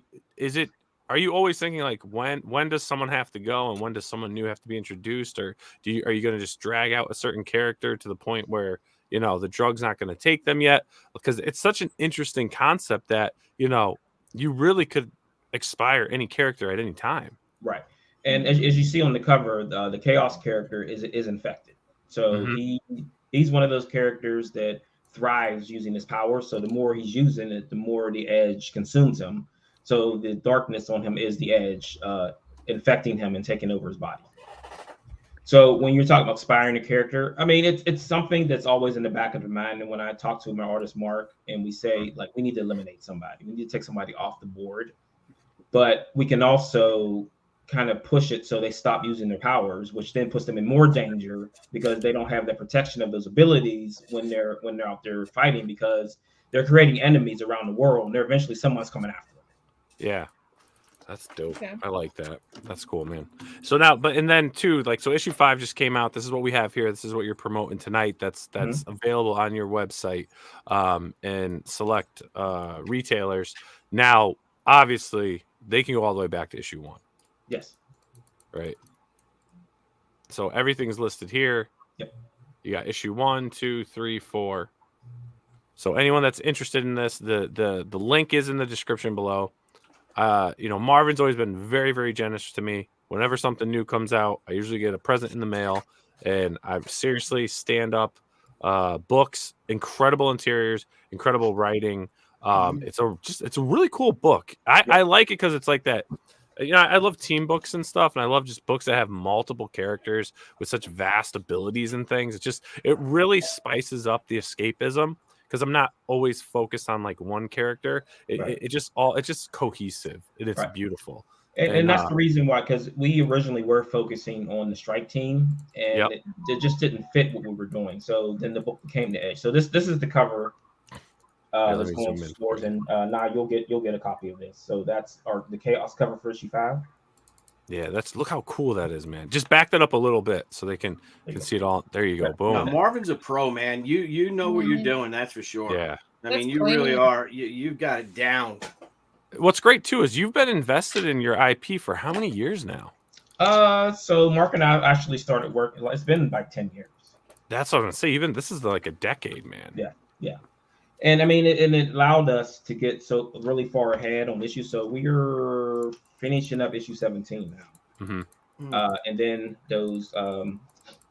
are you always thinking like when does someone have to go and when does someone new have to be introduced, or are you going to just drag out a certain character to the point where, you know, the drug's not going to take them yet? Because it's such an interesting concept that, you know, you really could expire any character at any time. Right. And as you see on the cover, the Chaos character is infected. So he's one of those characters that thrives using his power. So the more he's using it, the more the Edge consumes him. So the darkness on him is the Edge infecting him and taking over his body. So when you're talking about expiring a character, I mean, it's something that's always in the back of the mind. And when I talk to my artist, Mark, and we say, like, we need to eliminate somebody. We need to take somebody off the board. But we can also kind of push it so they stop using their powers, which then puts them in more danger because they don't have the protection of those abilities when they're out there fighting, because they're creating enemies around the world and eventually someone's coming after them. Yeah. That's dope. Okay. I like that. That's cool, man. So now, and then too, like, so issue 5 just came out. This is what we have here. This is what you're promoting tonight. That's available on your website, and select retailers. Now, obviously, they can go all the way back to issue 1. Yes. Right. So everything's listed here. Yep. You got issue 1, 2, 3, 4. So anyone that's interested in this, the link is in the description below. Marvin's always been very, very generous to me. Whenever something new comes out, I usually get a present in the mail, and I seriously stand up books, incredible interiors, incredible writing. It's a really cool book. I like it because it's like that. I love team books and stuff, and I love just books that have multiple characters with such vast abilities and things. It really spices up the escapism because I'm not always focused on like one character. It's just cohesive. It's beautiful. And that's the reason why, because we originally were focusing on the strike team, and it just didn't fit what we were doing. So then the book became the edge. So this is the cover. That's going to stores, and now you'll get a copy of this. So that's the Chaos cover for issue 5. Yeah, look how cool that is, man. Just back that up a little bit so they can see it all. There you go. Boom. No, Marvin's a pro, man. You know what you're doing, that's for sure. Yeah. I mean, you really are. You've got it down. What's great too is you've been invested in your IP for how many years now? So Mark and I actually started working. It's been like 10 years. That's what I'm gonna say. Even this is like a decade, man. Yeah. And I mean, it allowed us to get so really far ahead on issues. So we're finishing up issue 17 now. Mm-hmm. And then those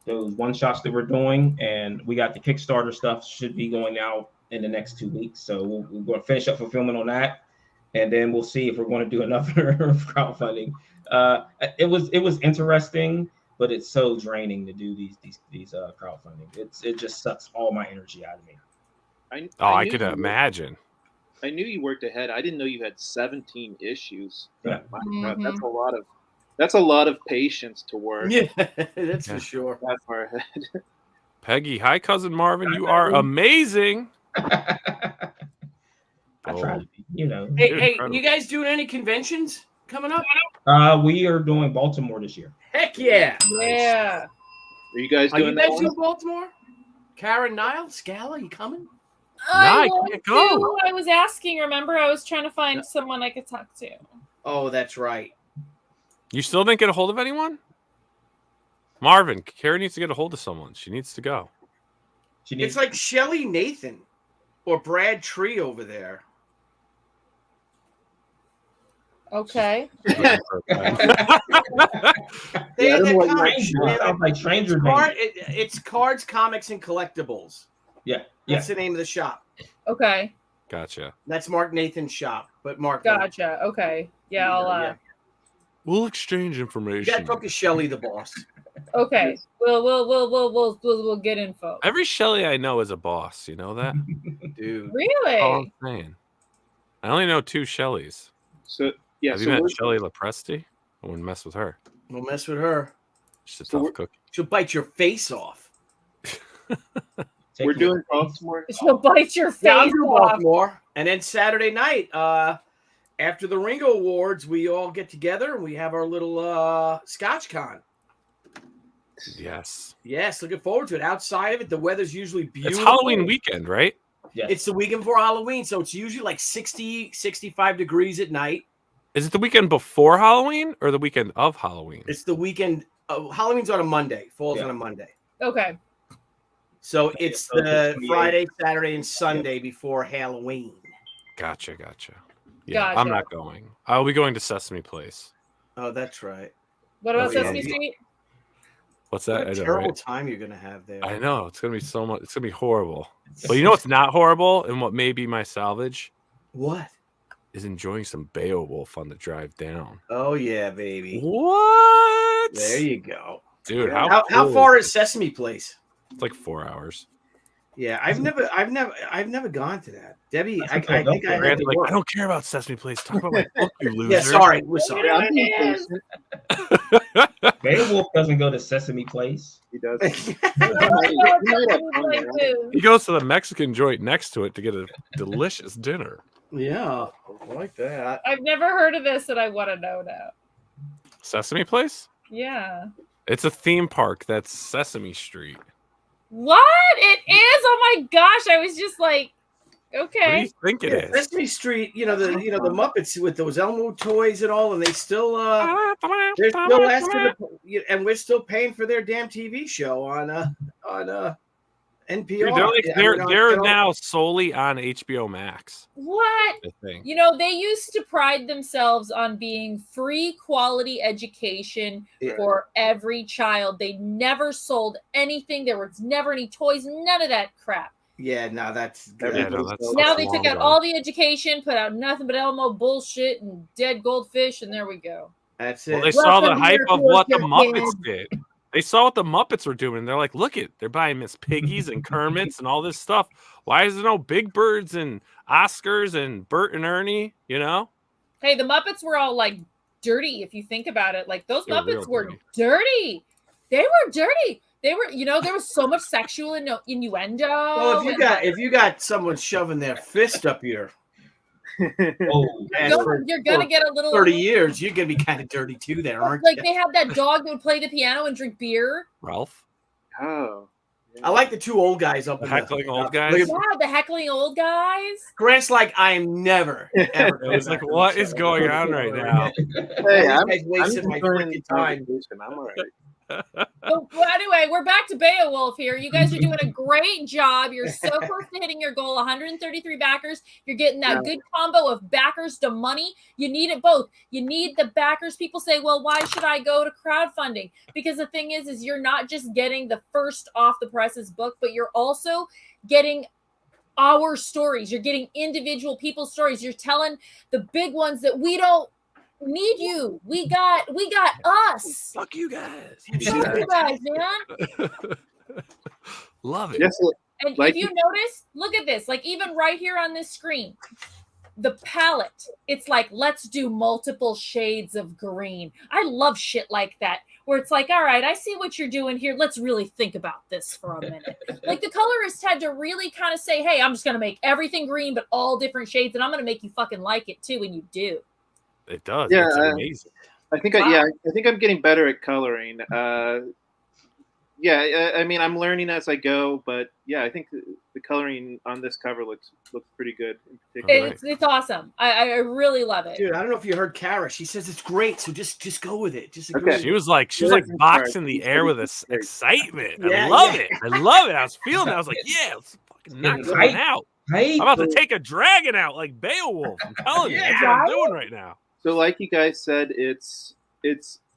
one shots that we're doing, and we got the Kickstarter stuff should be going out in the next 2 weeks. So we're going to finish up fulfillment on that. And then we'll see if we're going to do another crowdfunding. It was interesting, but it's so draining to do these crowdfunding. It just sucks all my energy out of me. I could imagine. I knew you worked ahead. I didn't know you had 17 issues. Yeah. God, that's a lot of patience to work. Yeah, that's for sure. That far ahead. Peggy, hi, cousin Marvin. You are amazing. I try to be, Hey, you guys doing any conventions coming up? We are doing Baltimore this year. Heck yeah. Yeah. Are you guys doing that? Are you guys doing Baltimore? Cara, Nile Scala, you coming? I was asking. Remember, I was trying to find someone I could talk to. Oh, that's right. You still didn't get a hold of anyone? Marvin, Cara needs to get a hold of someone. She needs to go. It's like Shelly Nathan or Brad Tree over there. Okay. It's Cards, Comics, and Collectibles. Yeah. That's the name of the shop. Okay. Gotcha. That's Mark Nathan's shop, but Mark. Gotcha. Okay. Yeah, I'll. We'll exchange information. You gotta talk to Shelly, the boss. Okay. We'll get info. Every Shelly I know is a boss. You know that, dude. Really? That's all I'm saying. I only know 2 Shellys. So yeah. Have you met Shelly LaPresti? I wouldn't mess with her. Don't mess with her. She's a tough cookie. She'll bite your face off. We're doing Baltimore. She'll bite your face I'll do off. Baltimore. And then Saturday night, after the Ringo Awards, we all get together and we have our little Scotch Con. Yes. Yes, looking forward to it. Outside of it, the weather's usually beautiful. It's Halloween weekend, right? Yeah. It's the weekend before Halloween, so it's usually like 60, 65 degrees at night. Is it the weekend before Halloween or the weekend of Halloween? It's the weekend. Halloween's on a Monday. Falls on a Monday. Okay. So it's the Friday, Saturday, and Sunday before Halloween. Gotcha. Yeah, I'm not going. I'll be going to Sesame Place. Oh, that's right. What about Sesame Street? What's that? What a terrible time you're going to have there. I know. It's going to be so much. It's going to be horrible. But you know what's not horrible and what may be my salvage? What? Is enjoying some Beowulf on the drive down. Oh, yeah, baby. What? There you go. Dude, how far is Sesame Place? It's like 4 hours. Yeah, I've never gone to that. Debbie, I think I had to I don't care about Sesame Place. Talk about my book, you loser. Yeah, sorry. We're sorry. Beowulf doesn't go to Sesame Place. He does. He goes to the Mexican joint next to it to get a delicious dinner. Yeah, I like that. I've never heard of this, and I want to know now. Sesame Place? Yeah. It's a theme park that's Sesame Street. What? It is? Oh my gosh! I was just like, okay. What do you think it is? Sesame Street, the Muppets with those Elmo toys and all, and they still they're still asking and we're still paying for their damn TV show on NPR. They're now solely on HBO Max. What? I think. You know, they used to pride themselves on being free quality education for every child. They never sold anything. There was never any toys, none of that crap. Yeah, no, that's good. Now they took out all the education, put out nothing but Elmo bullshit and dead goldfish, and there we go. That's it. Well, they saw the hype of what the Muppets did. They saw what the Muppets were doing. They're like, look it, they're buying Miss Piggies and Kermits and all this stuff. Why is there no Big Birds and Oscars and Bert and Ernie? You know? Hey, the Muppets were all like dirty, if you think about it. Like those Muppets were dirty. They were dirty. They were, you know, there was so much sexual innuendo. Well, if you got someone shoving their fist up here, you're gonna get a little 30 years. You're gonna be kind of dirty too, there, aren't like you? they had that dog that would play the piano and drink beer. Ralph. Oh, I like the two old guys up The in heckling old guys. Yeah, the heckling old guys. Grant's like, I am never ever. It's like, what is going on right now? Hey, I'm I'm wasting my enjoying freaking time. I'm all right. Well, anyway, we're back to Beowulf here. You guys are doing a great job. You're so close to hitting your goal. 133 backers. You're getting that good combo of backers to money. You need it both. You need the backers. People say, well, why should I go to crowdfunding? Because the thing is you're not just getting the first off the presses book, but you're also getting our stories. You're getting individual people's stories. You're telling the big ones that we don't need you. We got us. Fuck you guys. Fuck you guys, man. Love it. Yes, And like- if you notice, look at this. Like even right here on this screen, the palette, it's like, let's do multiple shades of green. I love shit like that, where it's like, all right, I see what you're doing here. Let's really think about this for a minute. Like the colorist had to really kind of say, hey, I'm just going to make everything green, but all different shades. And I'm going to make you fucking like it too when you do. It does. Yeah, It's amazing. I think I think I'm getting better at coloring. I mean, I'm learning as I go, but yeah, I think the coloring on this cover looks pretty good. In particular. It's awesome. I really love it. Dude, I don't know if you heard Cara. She says it's great, so just go with it. Just Okay. She was like boxing the air with excitement. Yeah, I love it. I love it. I was feeling it. I was like, yeah, let's fucking knock something out. I'm about to take a dragon out like Beowulf. I'm telling you, that's what I'm doing right now. So, like you guys said, it's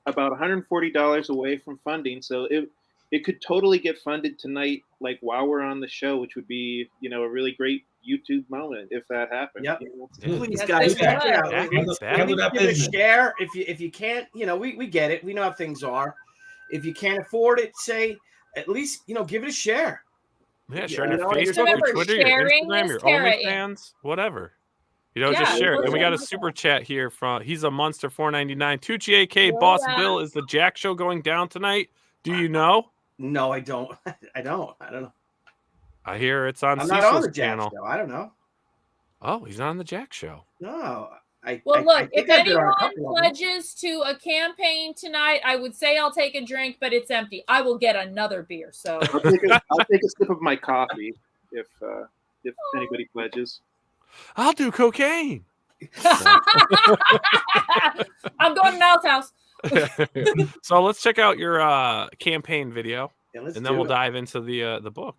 about $140 away from funding. So it could totally get funded tonight, like while we're on the show, which would be, you know, a really great YouTube moment if that happened. Yep. You know? Please, That's guys, good. check it out. Handle Give it a share. If you can't, you know, we get it. We know how things are. If you can't afford it, say at least, you know, give it a share. Yeah, share You on your know, Facebook, remember, your Twitter, your sharing Instagram, is your caring. OnlyFans, whatever. You know, Yeah, just share it. And we got a listen. super chat here from he's a monster $4.99. Tucci AK Boss Yeah. Bill, is the Jack show going down tonight? Do you know? No, I don't. I don't know. I hear it's on I'm not on the Cecil's Jack channel. show. I don't know. Oh, he's on the Jack show. No. Well, look, if I've been on a anyone couple of them. pledges to a campaign tonight, I would say I'll take a drink, but it's empty. I will get another beer. So I'll take a sip of my coffee if anybody pledges. I'll do cocaine. I'm going to Nile's house. So let's check out your campaign video, Yeah, let's and then do we'll it. dive into the book.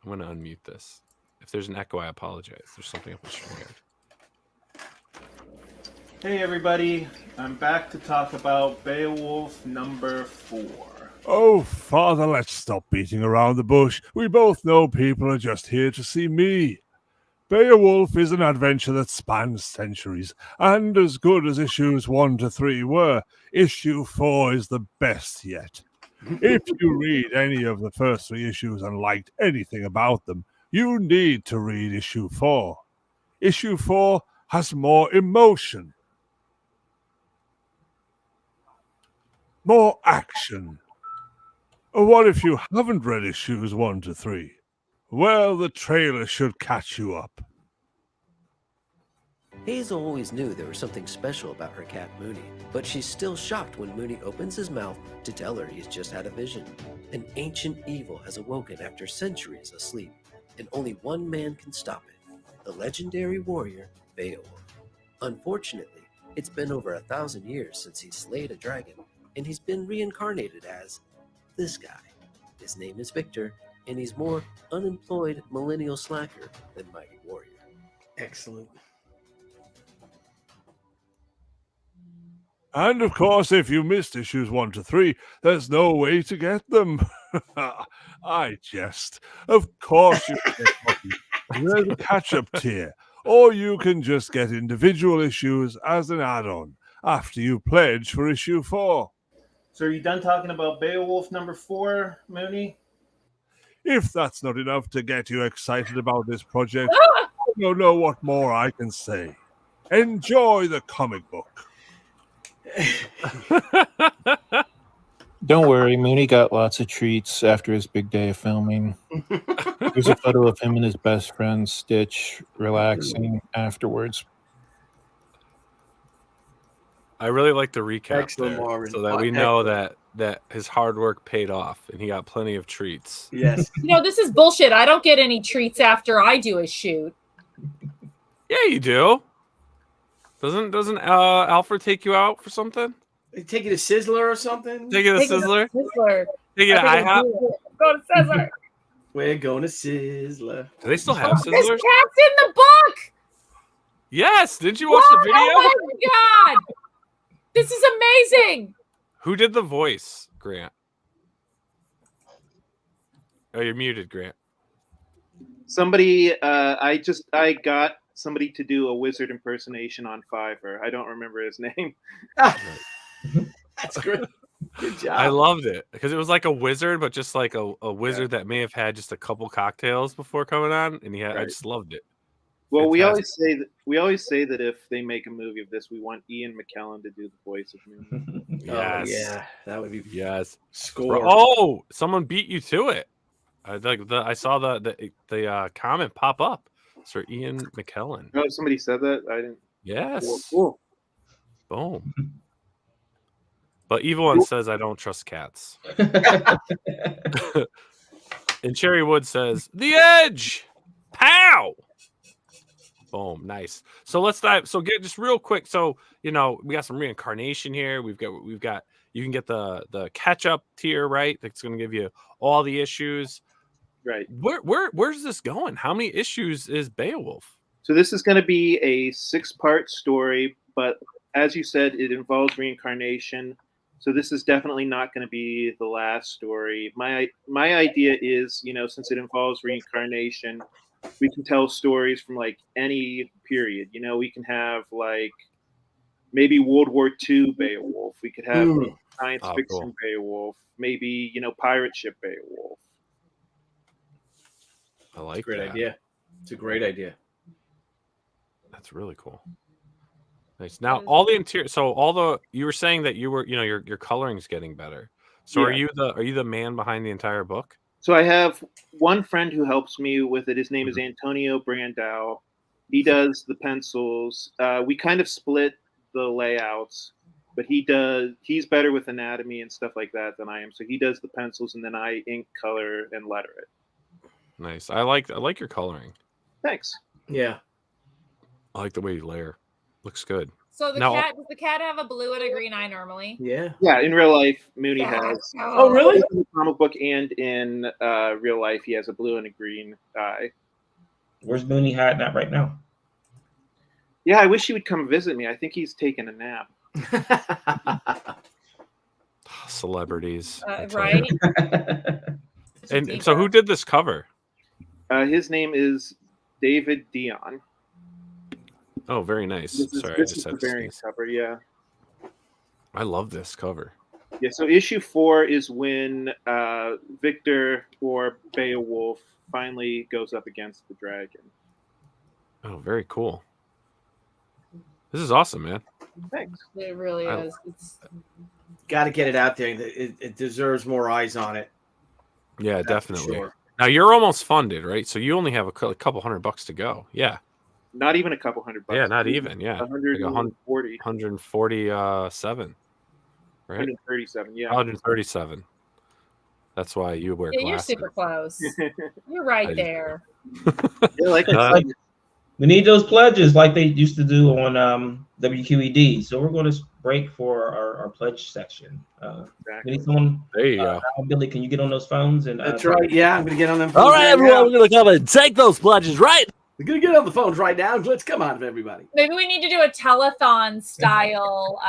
I'm going to unmute this. If there's an echo, I apologize. There's something up with StreamYard. Hey everybody, I'm back to talk about Beowulf number 4. Oh, Father, let's stop beating around the bush. We both know people are just here to see me. Beowulf is an adventure that spans centuries, and as good as issues 1 to 3 were, issue 4 is the best yet. If you read any of the first 3 issues and liked anything about them, you need to read issue 4. Issue 4 has more emotion, more action. What if you haven't read issues 1 to 3? Well, the trailer should catch you up. Hazel always knew there was something special about her cat Mooney, but she's still shocked when Mooney opens his mouth to tell her he's just had a vision. An ancient evil has awoken after centuries of sleep, and only one man can stop it, the legendary warrior Beowulf. Unfortunately, it's been over 1,000 years since he slayed a dragon, and he's been reincarnated as this guy. His name is Victor, and he's more unemployed millennial slacker than mighty warrior. Excellent. And of course, if you missed issues 1 to 3, there's no way to get them. I jest. Of course you can get copies. There's a catch-up tier, or you can just get individual issues as an add-on after you pledge for issue 4. So are you done talking about Beowulf number 4, Mooney? If that's not enough to get you excited about this project, I don't know what more I can say. Enjoy the comic book. Don't worry, Mooney got lots of treats after his big day of filming. There's a photo of him and his best friend Stitch relaxing afterwards. I really like the recap Excellent, there, Marvin. so that we know that his hard work paid off and he got plenty of treats. Yes. This is bullshit. I don't get any treats after I do a shoot. Yeah, you do. Doesn't Alfred take you out for something? They take you to Sizzler or something? Take you to Sizzler? Sizzler. Take you to IHOP? Go to Sizzler. We're going to Sizzler. Do they still have There's Sizzlers? cats in the book. Yes. Did you watch the video? Oh my god! This is amazing. Who did the voice, Grant? Oh, you're muted, Grant. Somebody, I got somebody to do a wizard impersonation on Fiverr. I don't remember his name. That's great. Good job. I loved it because it was like a wizard, but just like a wizard that may have had just a couple cocktails before coming on, and I just loved it. Well, Fantastic. we always say that if they make a movie of this, we want Ian McKellen to do the voice of Mooney. Yes. Yeah, that would be score. Oh, someone beat you to it. I saw the comment pop up. Sir Ian McKellen. Oh, somebody said that? I didn't. Yes. Cool. Boom. But Evil One says, I don't trust cats. And Cherry Wood says, The Edge! Pow! Boom. Nice. So let's dive. So get just real quick. So, we got some reincarnation here. We've got, you can get the catch up tier, right? That's going to give you all the issues. Right. Where's this going? How many issues is Beowulf? So this is going to be a 6-part story, but as you said, it involves reincarnation. So this is definitely not going to be the last story. My idea is, since it involves reincarnation, we can tell stories from like any period. We can have like maybe World War II Beowulf. We could have science fiction Beowulf. Maybe, pirate ship Beowulf. I like great that. idea. It's a great idea. That's really cool. Nice. Now all the interior. So you were saying that you were, your coloring's getting better. So Yeah. are you the man behind the entire book? So I have one friend who helps me with it. His name is Antonio Brandao. He does the pencils. We kind of split the layouts, but he's better with anatomy and stuff like that than I am. So he does the pencils and then I ink, color, and letter it. Nice. I like your coloring. Thanks. Yeah. I like the way you layer. Looks good. So does the cat have a blue and a green eye normally? Yeah. Yeah, in real life, Mooney has. Oh, really? In the comic book and in real life, he has a blue and a green eye. Where's Mooney hiding at right now? Yeah, I wish he would come visit me. I think he's taking a nap. Celebrities. Right? And so who did this cover? His name is David Dion. Oh, very nice. This Sorry, I is just the had to variant sneeze. cover, yeah. I love this cover. Yeah, so issue 4 is when Victor or Beowulf finally goes up against the dragon. Oh, very cool. This is awesome, man. Thanks. It really is. It's Got to get it out there. It deserves more eyes on it. Yeah, That's for definitely. sure. Now you're almost funded, right? So you only have a couple $100 to go. Yeah. Not even a couple $100. Yeah, not even. Yeah. 140. 147. Right? 137, yeah. 137. That's why you wear you're glasses. super close. You're right there. Yeah, We need those pledges like they used to do on WQED. So we're going to break for our pledge section. We need someone. There you go. Billy, can you get on those phones? And That's right. Yeah, I'm going to get on them. All right, everyone, we're going to come and take those pledges, right? We're going to get on the phones right now. Let's come on, everybody. Maybe we need to do a telethon style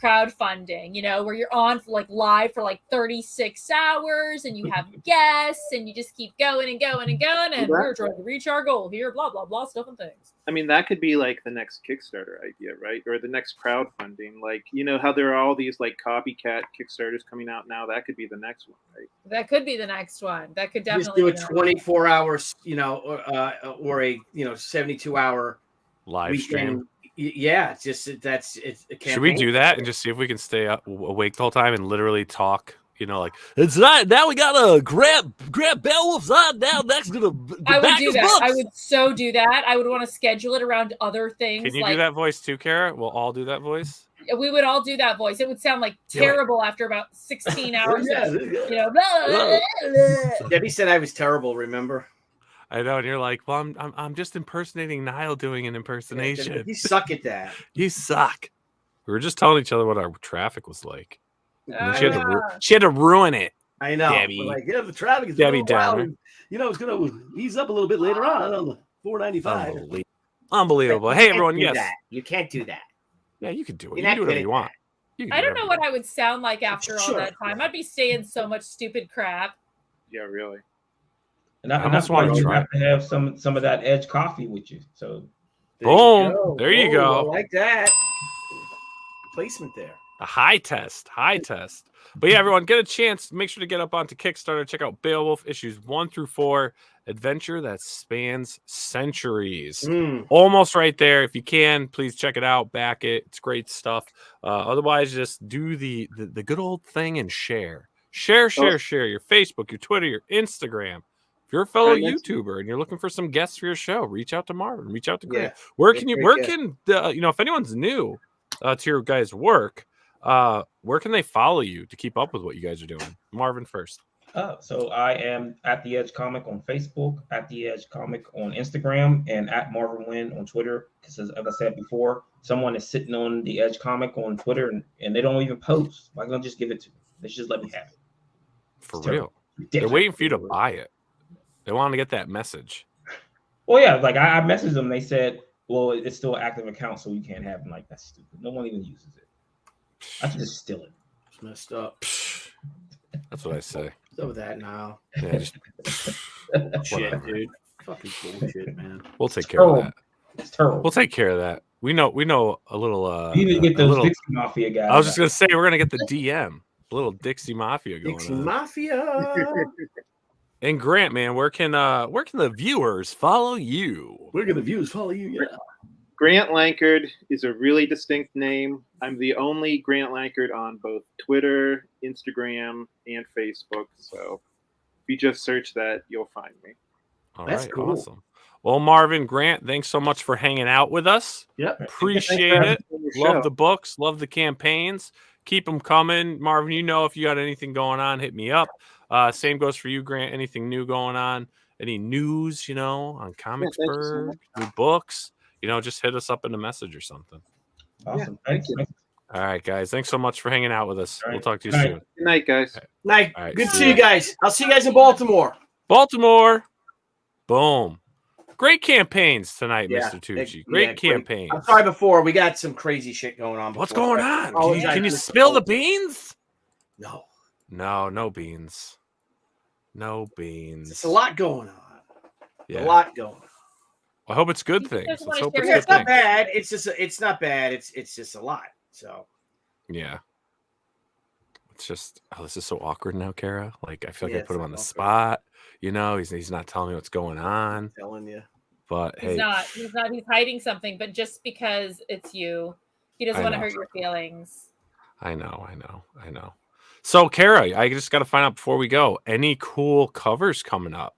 crowdfunding, where you're on for like live for like 36 hours and you have guests and you just keep going and going and going and we're trying to reach our goal here, blah, blah, blah, stuff and things. I mean, that could be like the next Kickstarter idea, right? Or the next crowdfunding. Like, how there are all these like copycat Kickstarters coming out now. That could be the next one, right? That could be the next one. That could Just definitely do a 24 hours, or a 72-hour live stream. Yeah, it's a campaign. Should we do that and just see if we can stay up awake the whole time and literally talk? Like it's not now. We got a Grant Beowulf's on now. That's gonna. I would do that. Books. I would so do that. I would want to schedule it around other things. Can you do that voice too, Cara? We'll all do that voice. We would all do that voice. It would sound like terrible after about 16 hours. Yeah, blah, blah, blah. Debbie said I was terrible. Remember? I know, and you're like, well, I'm just impersonating Nile doing an impersonation. Yeah, you suck at that. You suck. We were just telling each other what our traffic was like. She had to ruin it. I know. Debbie. Like, the traffic is Debbie Downer. It's going to ease up a little bit later on the 495. Unbelievable. Hey, everyone. Yes. You can't do that. Yeah, you can do it. You can do whatever you want. I don't know what I would sound like after all that time. I'd be saying so much stupid crap. Yeah, really. And that's why you have to have some of that Edge coffee with you. So, boom, there you go. I like that placement there. A high test. But yeah, everyone, get a chance. Make sure to get up onto Kickstarter. Check out Beowulf issues 1 through 4. Adventure that spans centuries. Almost right there. If you can, please check it out. Back it. It's great stuff. Otherwise, just do the good old thing and share. Share your Facebook, your Twitter, your Instagram. If you're a fellow YouTuber and you're looking for some guests for your show, reach out to Marvin, reach out to Grant. Where can if anyone's new to your guys' work, where can they follow you to keep up with what you guys are doing? Marvin first. So I am at The Edge Comic on Facebook, at The Edge Comic on Instagram, and at Marvin Wynn on Twitter. Because as I said before, someone is sitting on The Edge Comic on Twitter and they don't even post. Why don't just give it to me? They should just let me have it. For real. They're waiting for you to buy it. They want to get that message. Well, yeah, like I messaged them. They said, well, it's still an active account, so you can't have them. Like, that's stupid. No one even uses it. I should just steal it. It's messed up. That's what I say. What's with that now? Yeah, shit, dude. Fucking bullshit, man. We'll take care of that. It's terrible. We'll take care of that. We know a little. You need to get those Dixie Mafia guys. I was just gonna say we're gonna get the DM, a little Dixie Mafia going. Dixie Mafia. And Grant, man, where can the viewers follow you? Where can the viewers follow you? Yeah. Grant Lankard is a really distinct name. I'm the only Grant Lankard on both Twitter, Instagram, and Facebook. So if you just search that, you'll find me. All right, cool. Awesome. Well, Marvin, Grant, thanks so much for hanging out with us. Yep. Appreciate it. Love the books. Love the campaigns. Keep them coming. Marvin, if you got anything going on, hit me up. Same goes for you, Grant. Anything new going on? Any news, on Comicsburg, new books? Just hit us up in a message or something. Awesome. Yeah, thank you. All right, guys. Thanks so much for hanging out with us. We'll talk to you soon. Good night, guys. Night. Right, good to see you guys. I'll see you guys in Baltimore. Boom. Great campaigns tonight, Mr. Tucci. Great campaigns. I'm sorry before. We got some crazy shit going on. What's going on? Can you spill the beans? No. No beans. No beans. It's a lot going on. Yeah. A lot going on. I hope it's good things. Let's hope it's not bad. It's not bad. It's just a lot. So. Yeah. It's just this is so awkward now, Cara. Like I feel like I put him on the spot. He's not telling me what's going on. I'm telling you. But he's not. He's hiding something. But just because it's you, he doesn't want to hurt your feelings. I know. So, Cara, I just got to find out before we go. Any cool covers coming up?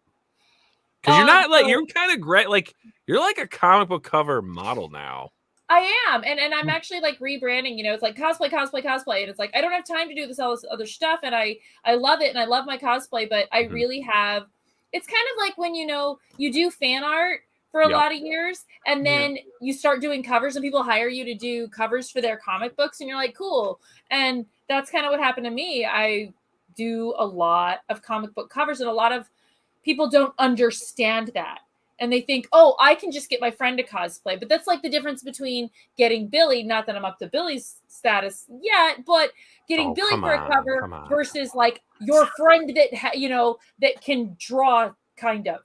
Because you're not you're kind of great. Like you're like a comic book cover model now. I am, and I'm actually like rebranding. It's like cosplay, and it's like I don't have time to do all this other stuff, and I love it, and I love my cosplay, but I really have. It's kind of like when you do fan art for a lot of years, and then you start doing covers and people hire you to do covers for their comic books, and you're like, cool. And that's kind of what happened to me. I do a lot of comic book covers, and a lot of people don't understand that. And they think, oh, I can just get my friend to cosplay. But that's like the difference between getting Billy, not that I'm up to Billy's status yet, but getting Billy for a cover versus like your friend that, that can draw kind of.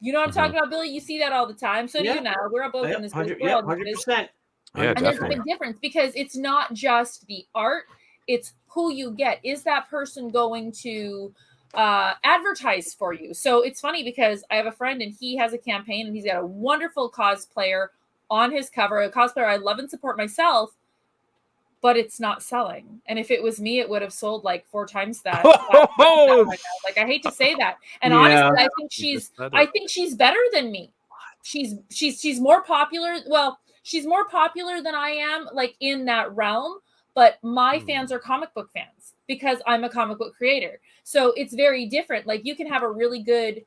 You know what I'm talking about, Billy? You see that all the time. So do you now. We're both in this world. 100%. And there's a big difference because it's not just the art, it's who you get. Is that person going to advertise for you? So it's funny because I have a friend and he has a campaign and he's got a wonderful cosplayer on his cover, a cosplayer I love and support myself, but it's not selling. And if it was me, it would have sold like 4 times that. Like, I hate to say that. And honestly, I think she's better than me. She's more popular. Well, she's more popular than I am, like in that realm. But my fans are comic book fans because I'm a comic book creator. So it's very different. Like you can have a really good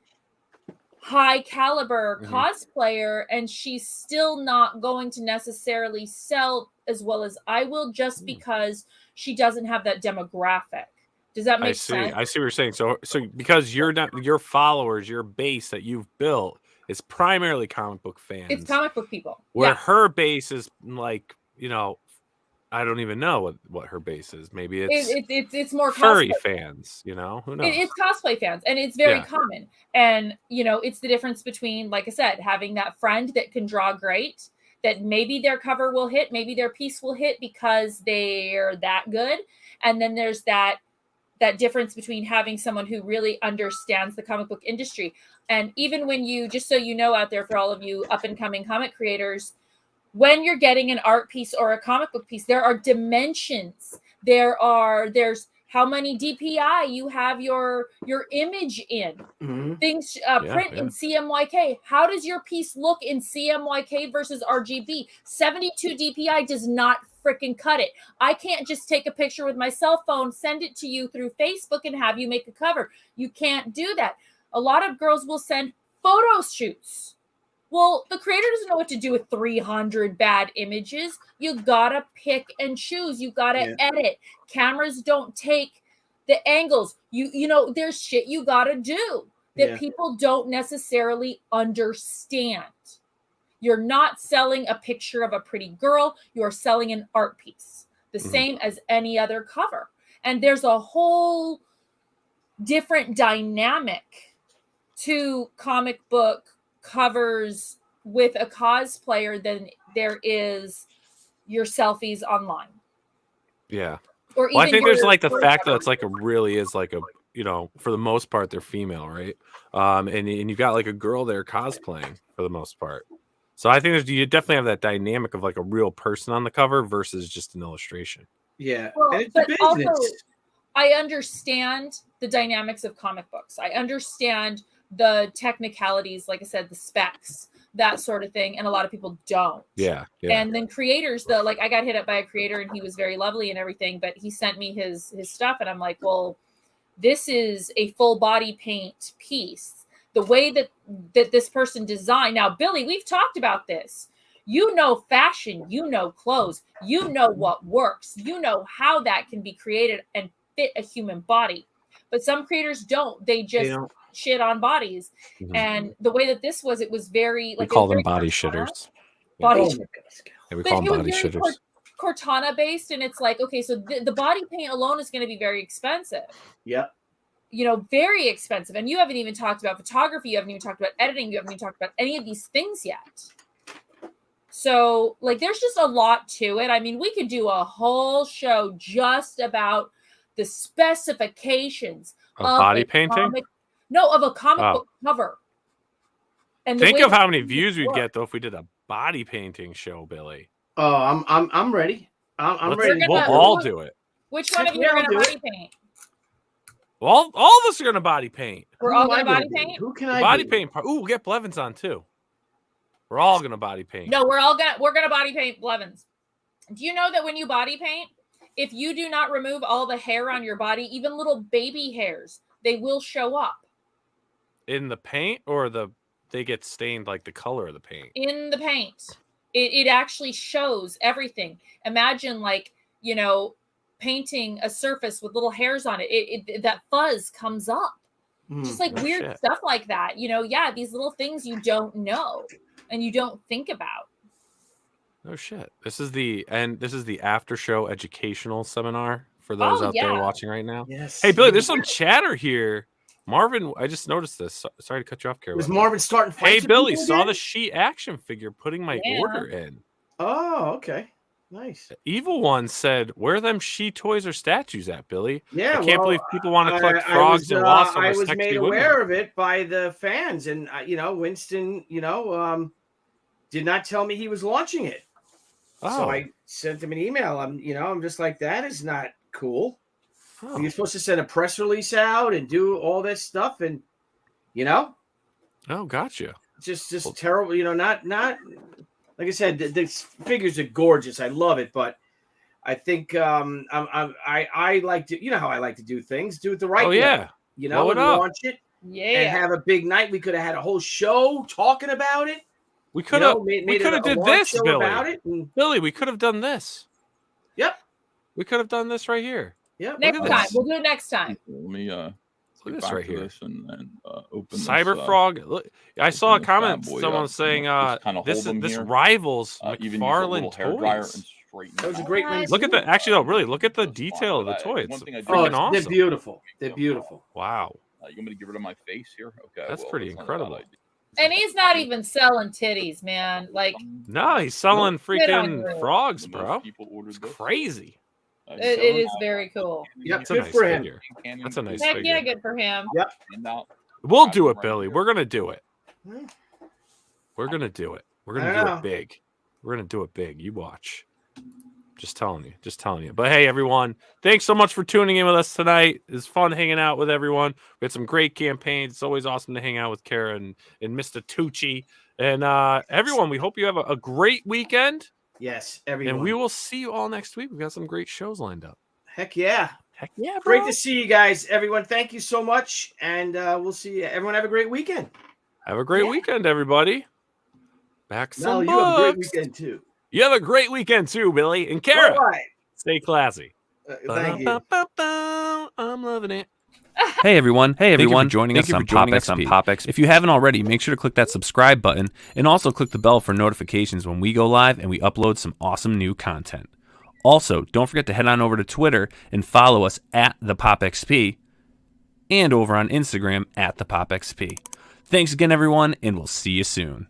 high caliber cosplayer and she's still not going to necessarily sell as well as I will just because she doesn't have that demographic. Does that make sense? I see what you're saying. So because you're not, your followers, your base that you've built is primarily comic book fans. It's comic book people. Where her base is like, I don't even know what her base is. Maybe it's more furry cosplay fans, who knows? It's cosplay fans, and it's very common. And it's the difference between, like I said, having that friend that can draw great, that maybe their cover will hit, maybe their piece will hit because they're that good, and then there's that difference between having someone who really understands the comic book industry. And even when you, just so you know, out there for all of you up and coming comic creators, when you're getting an art piece or a comic book piece, there are dimensions. There's how many DPI you have your image in. Things print in CMYK. How does your piece look in CMYK versus RGB? 72 DPI does not freaking cut it. I can't just take a picture with my cell phone, send it to you through Facebook and have you make a cover. You can't do that. A lot of girls will send photo shoots. Well, the creator doesn't know what to do with 300 bad images. You gotta pick and choose. You gotta edit. Cameras don't take the angles. There's shit you gotta do that people don't necessarily understand. You're not selling a picture of a pretty girl. You're selling an art piece, the same as any other cover. And there's a whole different dynamic to comic book covers with a cosplayer than there is your selfies online. Yeah. Or I think there's like the fact that it's like for the most part they're female, right? And you've got like a girl there cosplaying for the most part. So I think you definitely have that dynamic of like a real person on the cover versus just an illustration. Yeah. Well, and it's but a business. Also, I understand the dynamics of comic books. I understand the technicalities, like I said, the specs, that sort of thing. And a lot of people don't. Yeah. And then creators, I got hit up by a creator and he was very lovely and everything, but he sent me his stuff and I'm like, well, this is a full body paint piece. The way that this person designed. Now, Billy, we've talked about this. Fashion, clothes, what works, how that can be created and fit a human body. But some creators don't. They just shit on bodies. And the way that this was, it was very we call them body shitters. Body we call them body shitters. Cortana based, and it's like, okay, so the body paint alone is going to be very expensive. Yep. Very expensive. And you haven't even talked about photography. You haven't even talked about editing. You haven't even talked about any of these things yet. So, there's just a lot to it. I mean, we could do a whole show just about the specifications of body painting. Of a comic book cover. And think of how many views we'd get though if we did a body painting show, Billy. Oh, I'm ready. I'm ready. We'll all do it. Which one of you are going to body paint? Well, all of us are going to body paint. We're all going to body paint? Who can I body paint? Ooh, we'll get Blevins on too. We're all going to body paint. No, we're going to body paint Blevins. Do you know that when you body paint, if you do not remove all the hair on your body, even little baby hairs, they will show up. In the paint or they get stained like the color of the paint? In the paint. It actually shows everything. Imagine like, you know, painting a surface with little hairs on it. That fuzz comes up. Just like weird stuff like that. You know, yeah, these little things you don't know and you don't think about. Oh shit. This is the after show educational seminar for those out there watching right now. Yes. Hey Billy, there's some chatter here. Marvin, I just noticed this. Sorry to cut you off, Cara. Was Marvin starting fights? Hey Billy, saw the She action figure putting my order in. Oh, okay. Nice. Evil One said, "Where are them She toys or statues at, Billy?" Yeah, I can't believe people want to collect frogs and wasps. I was made aware of it by the fans, and you know, Winston, you know, did not tell me he was launching it. So I sent him an email. I'm just like, that is not cool. You're supposed to send a press release out and do all this stuff, and you know. Oh, gotcha. Just terrible. You know, not like I said. The figures are gorgeous. I love it, but I think I like to. You know how I like to do things. Do it the right way. Yeah. You know, and launch it. Yeah. And have a big night. We could have had a whole show talking about it. We could have did this, Billy. About it and... Billy, we could have done this. Yep. We could have done this right here. Yeah. Next time. We'll do it next time. Let me look at this right here. And open Cyber Frog. Look, I saw a comment. Someone was saying, "This rivals McFarlane toys." That was a great one. Look at the. Actually, no, really. Look at the detail of the toy. It's freaking awesome. They're beautiful. They're beautiful. Wow. You want me to get rid of my face here? Okay. That's pretty incredible. And he's not even selling titties, man. Like, no, he's selling freaking frogs, bro. It's crazy. It is very cool. Yep, good for him. That's a nice figure. Yeah, good for him. Yep. We'll do it, Billy. We're gonna do it. We're gonna do it. We're gonna do it big. We're gonna do it big. You watch. Just telling you. But hey, everyone, thanks so much for tuning in with us tonight. It's fun hanging out with everyone. We had some great campaigns. It's always awesome to hang out with Cara and Mr. Tucci. And everyone, we hope you have a great weekend. Yes, everyone. And we will see you all next week. We've got some great shows lined up. Heck yeah. Heck yeah, bro. Great to see you guys, everyone. Thank you so much. And we'll see you. Everyone have a great weekend. Have a great weekend, everybody. Back some you have a great weekend, too. You have a great weekend too, Billy and Cara. Bye-bye. Stay classy. Thank you. I'm loving it. Hey everyone. Thank you for joining us on Pop XP. If you haven't already, make sure to click that subscribe button and also click the bell for notifications when we go live and we upload some awesome new content. Also, don't forget to head on over to Twitter and follow us at the Pop XP and over on Instagram at the Pop XP. Thanks again, everyone, and we'll see you soon.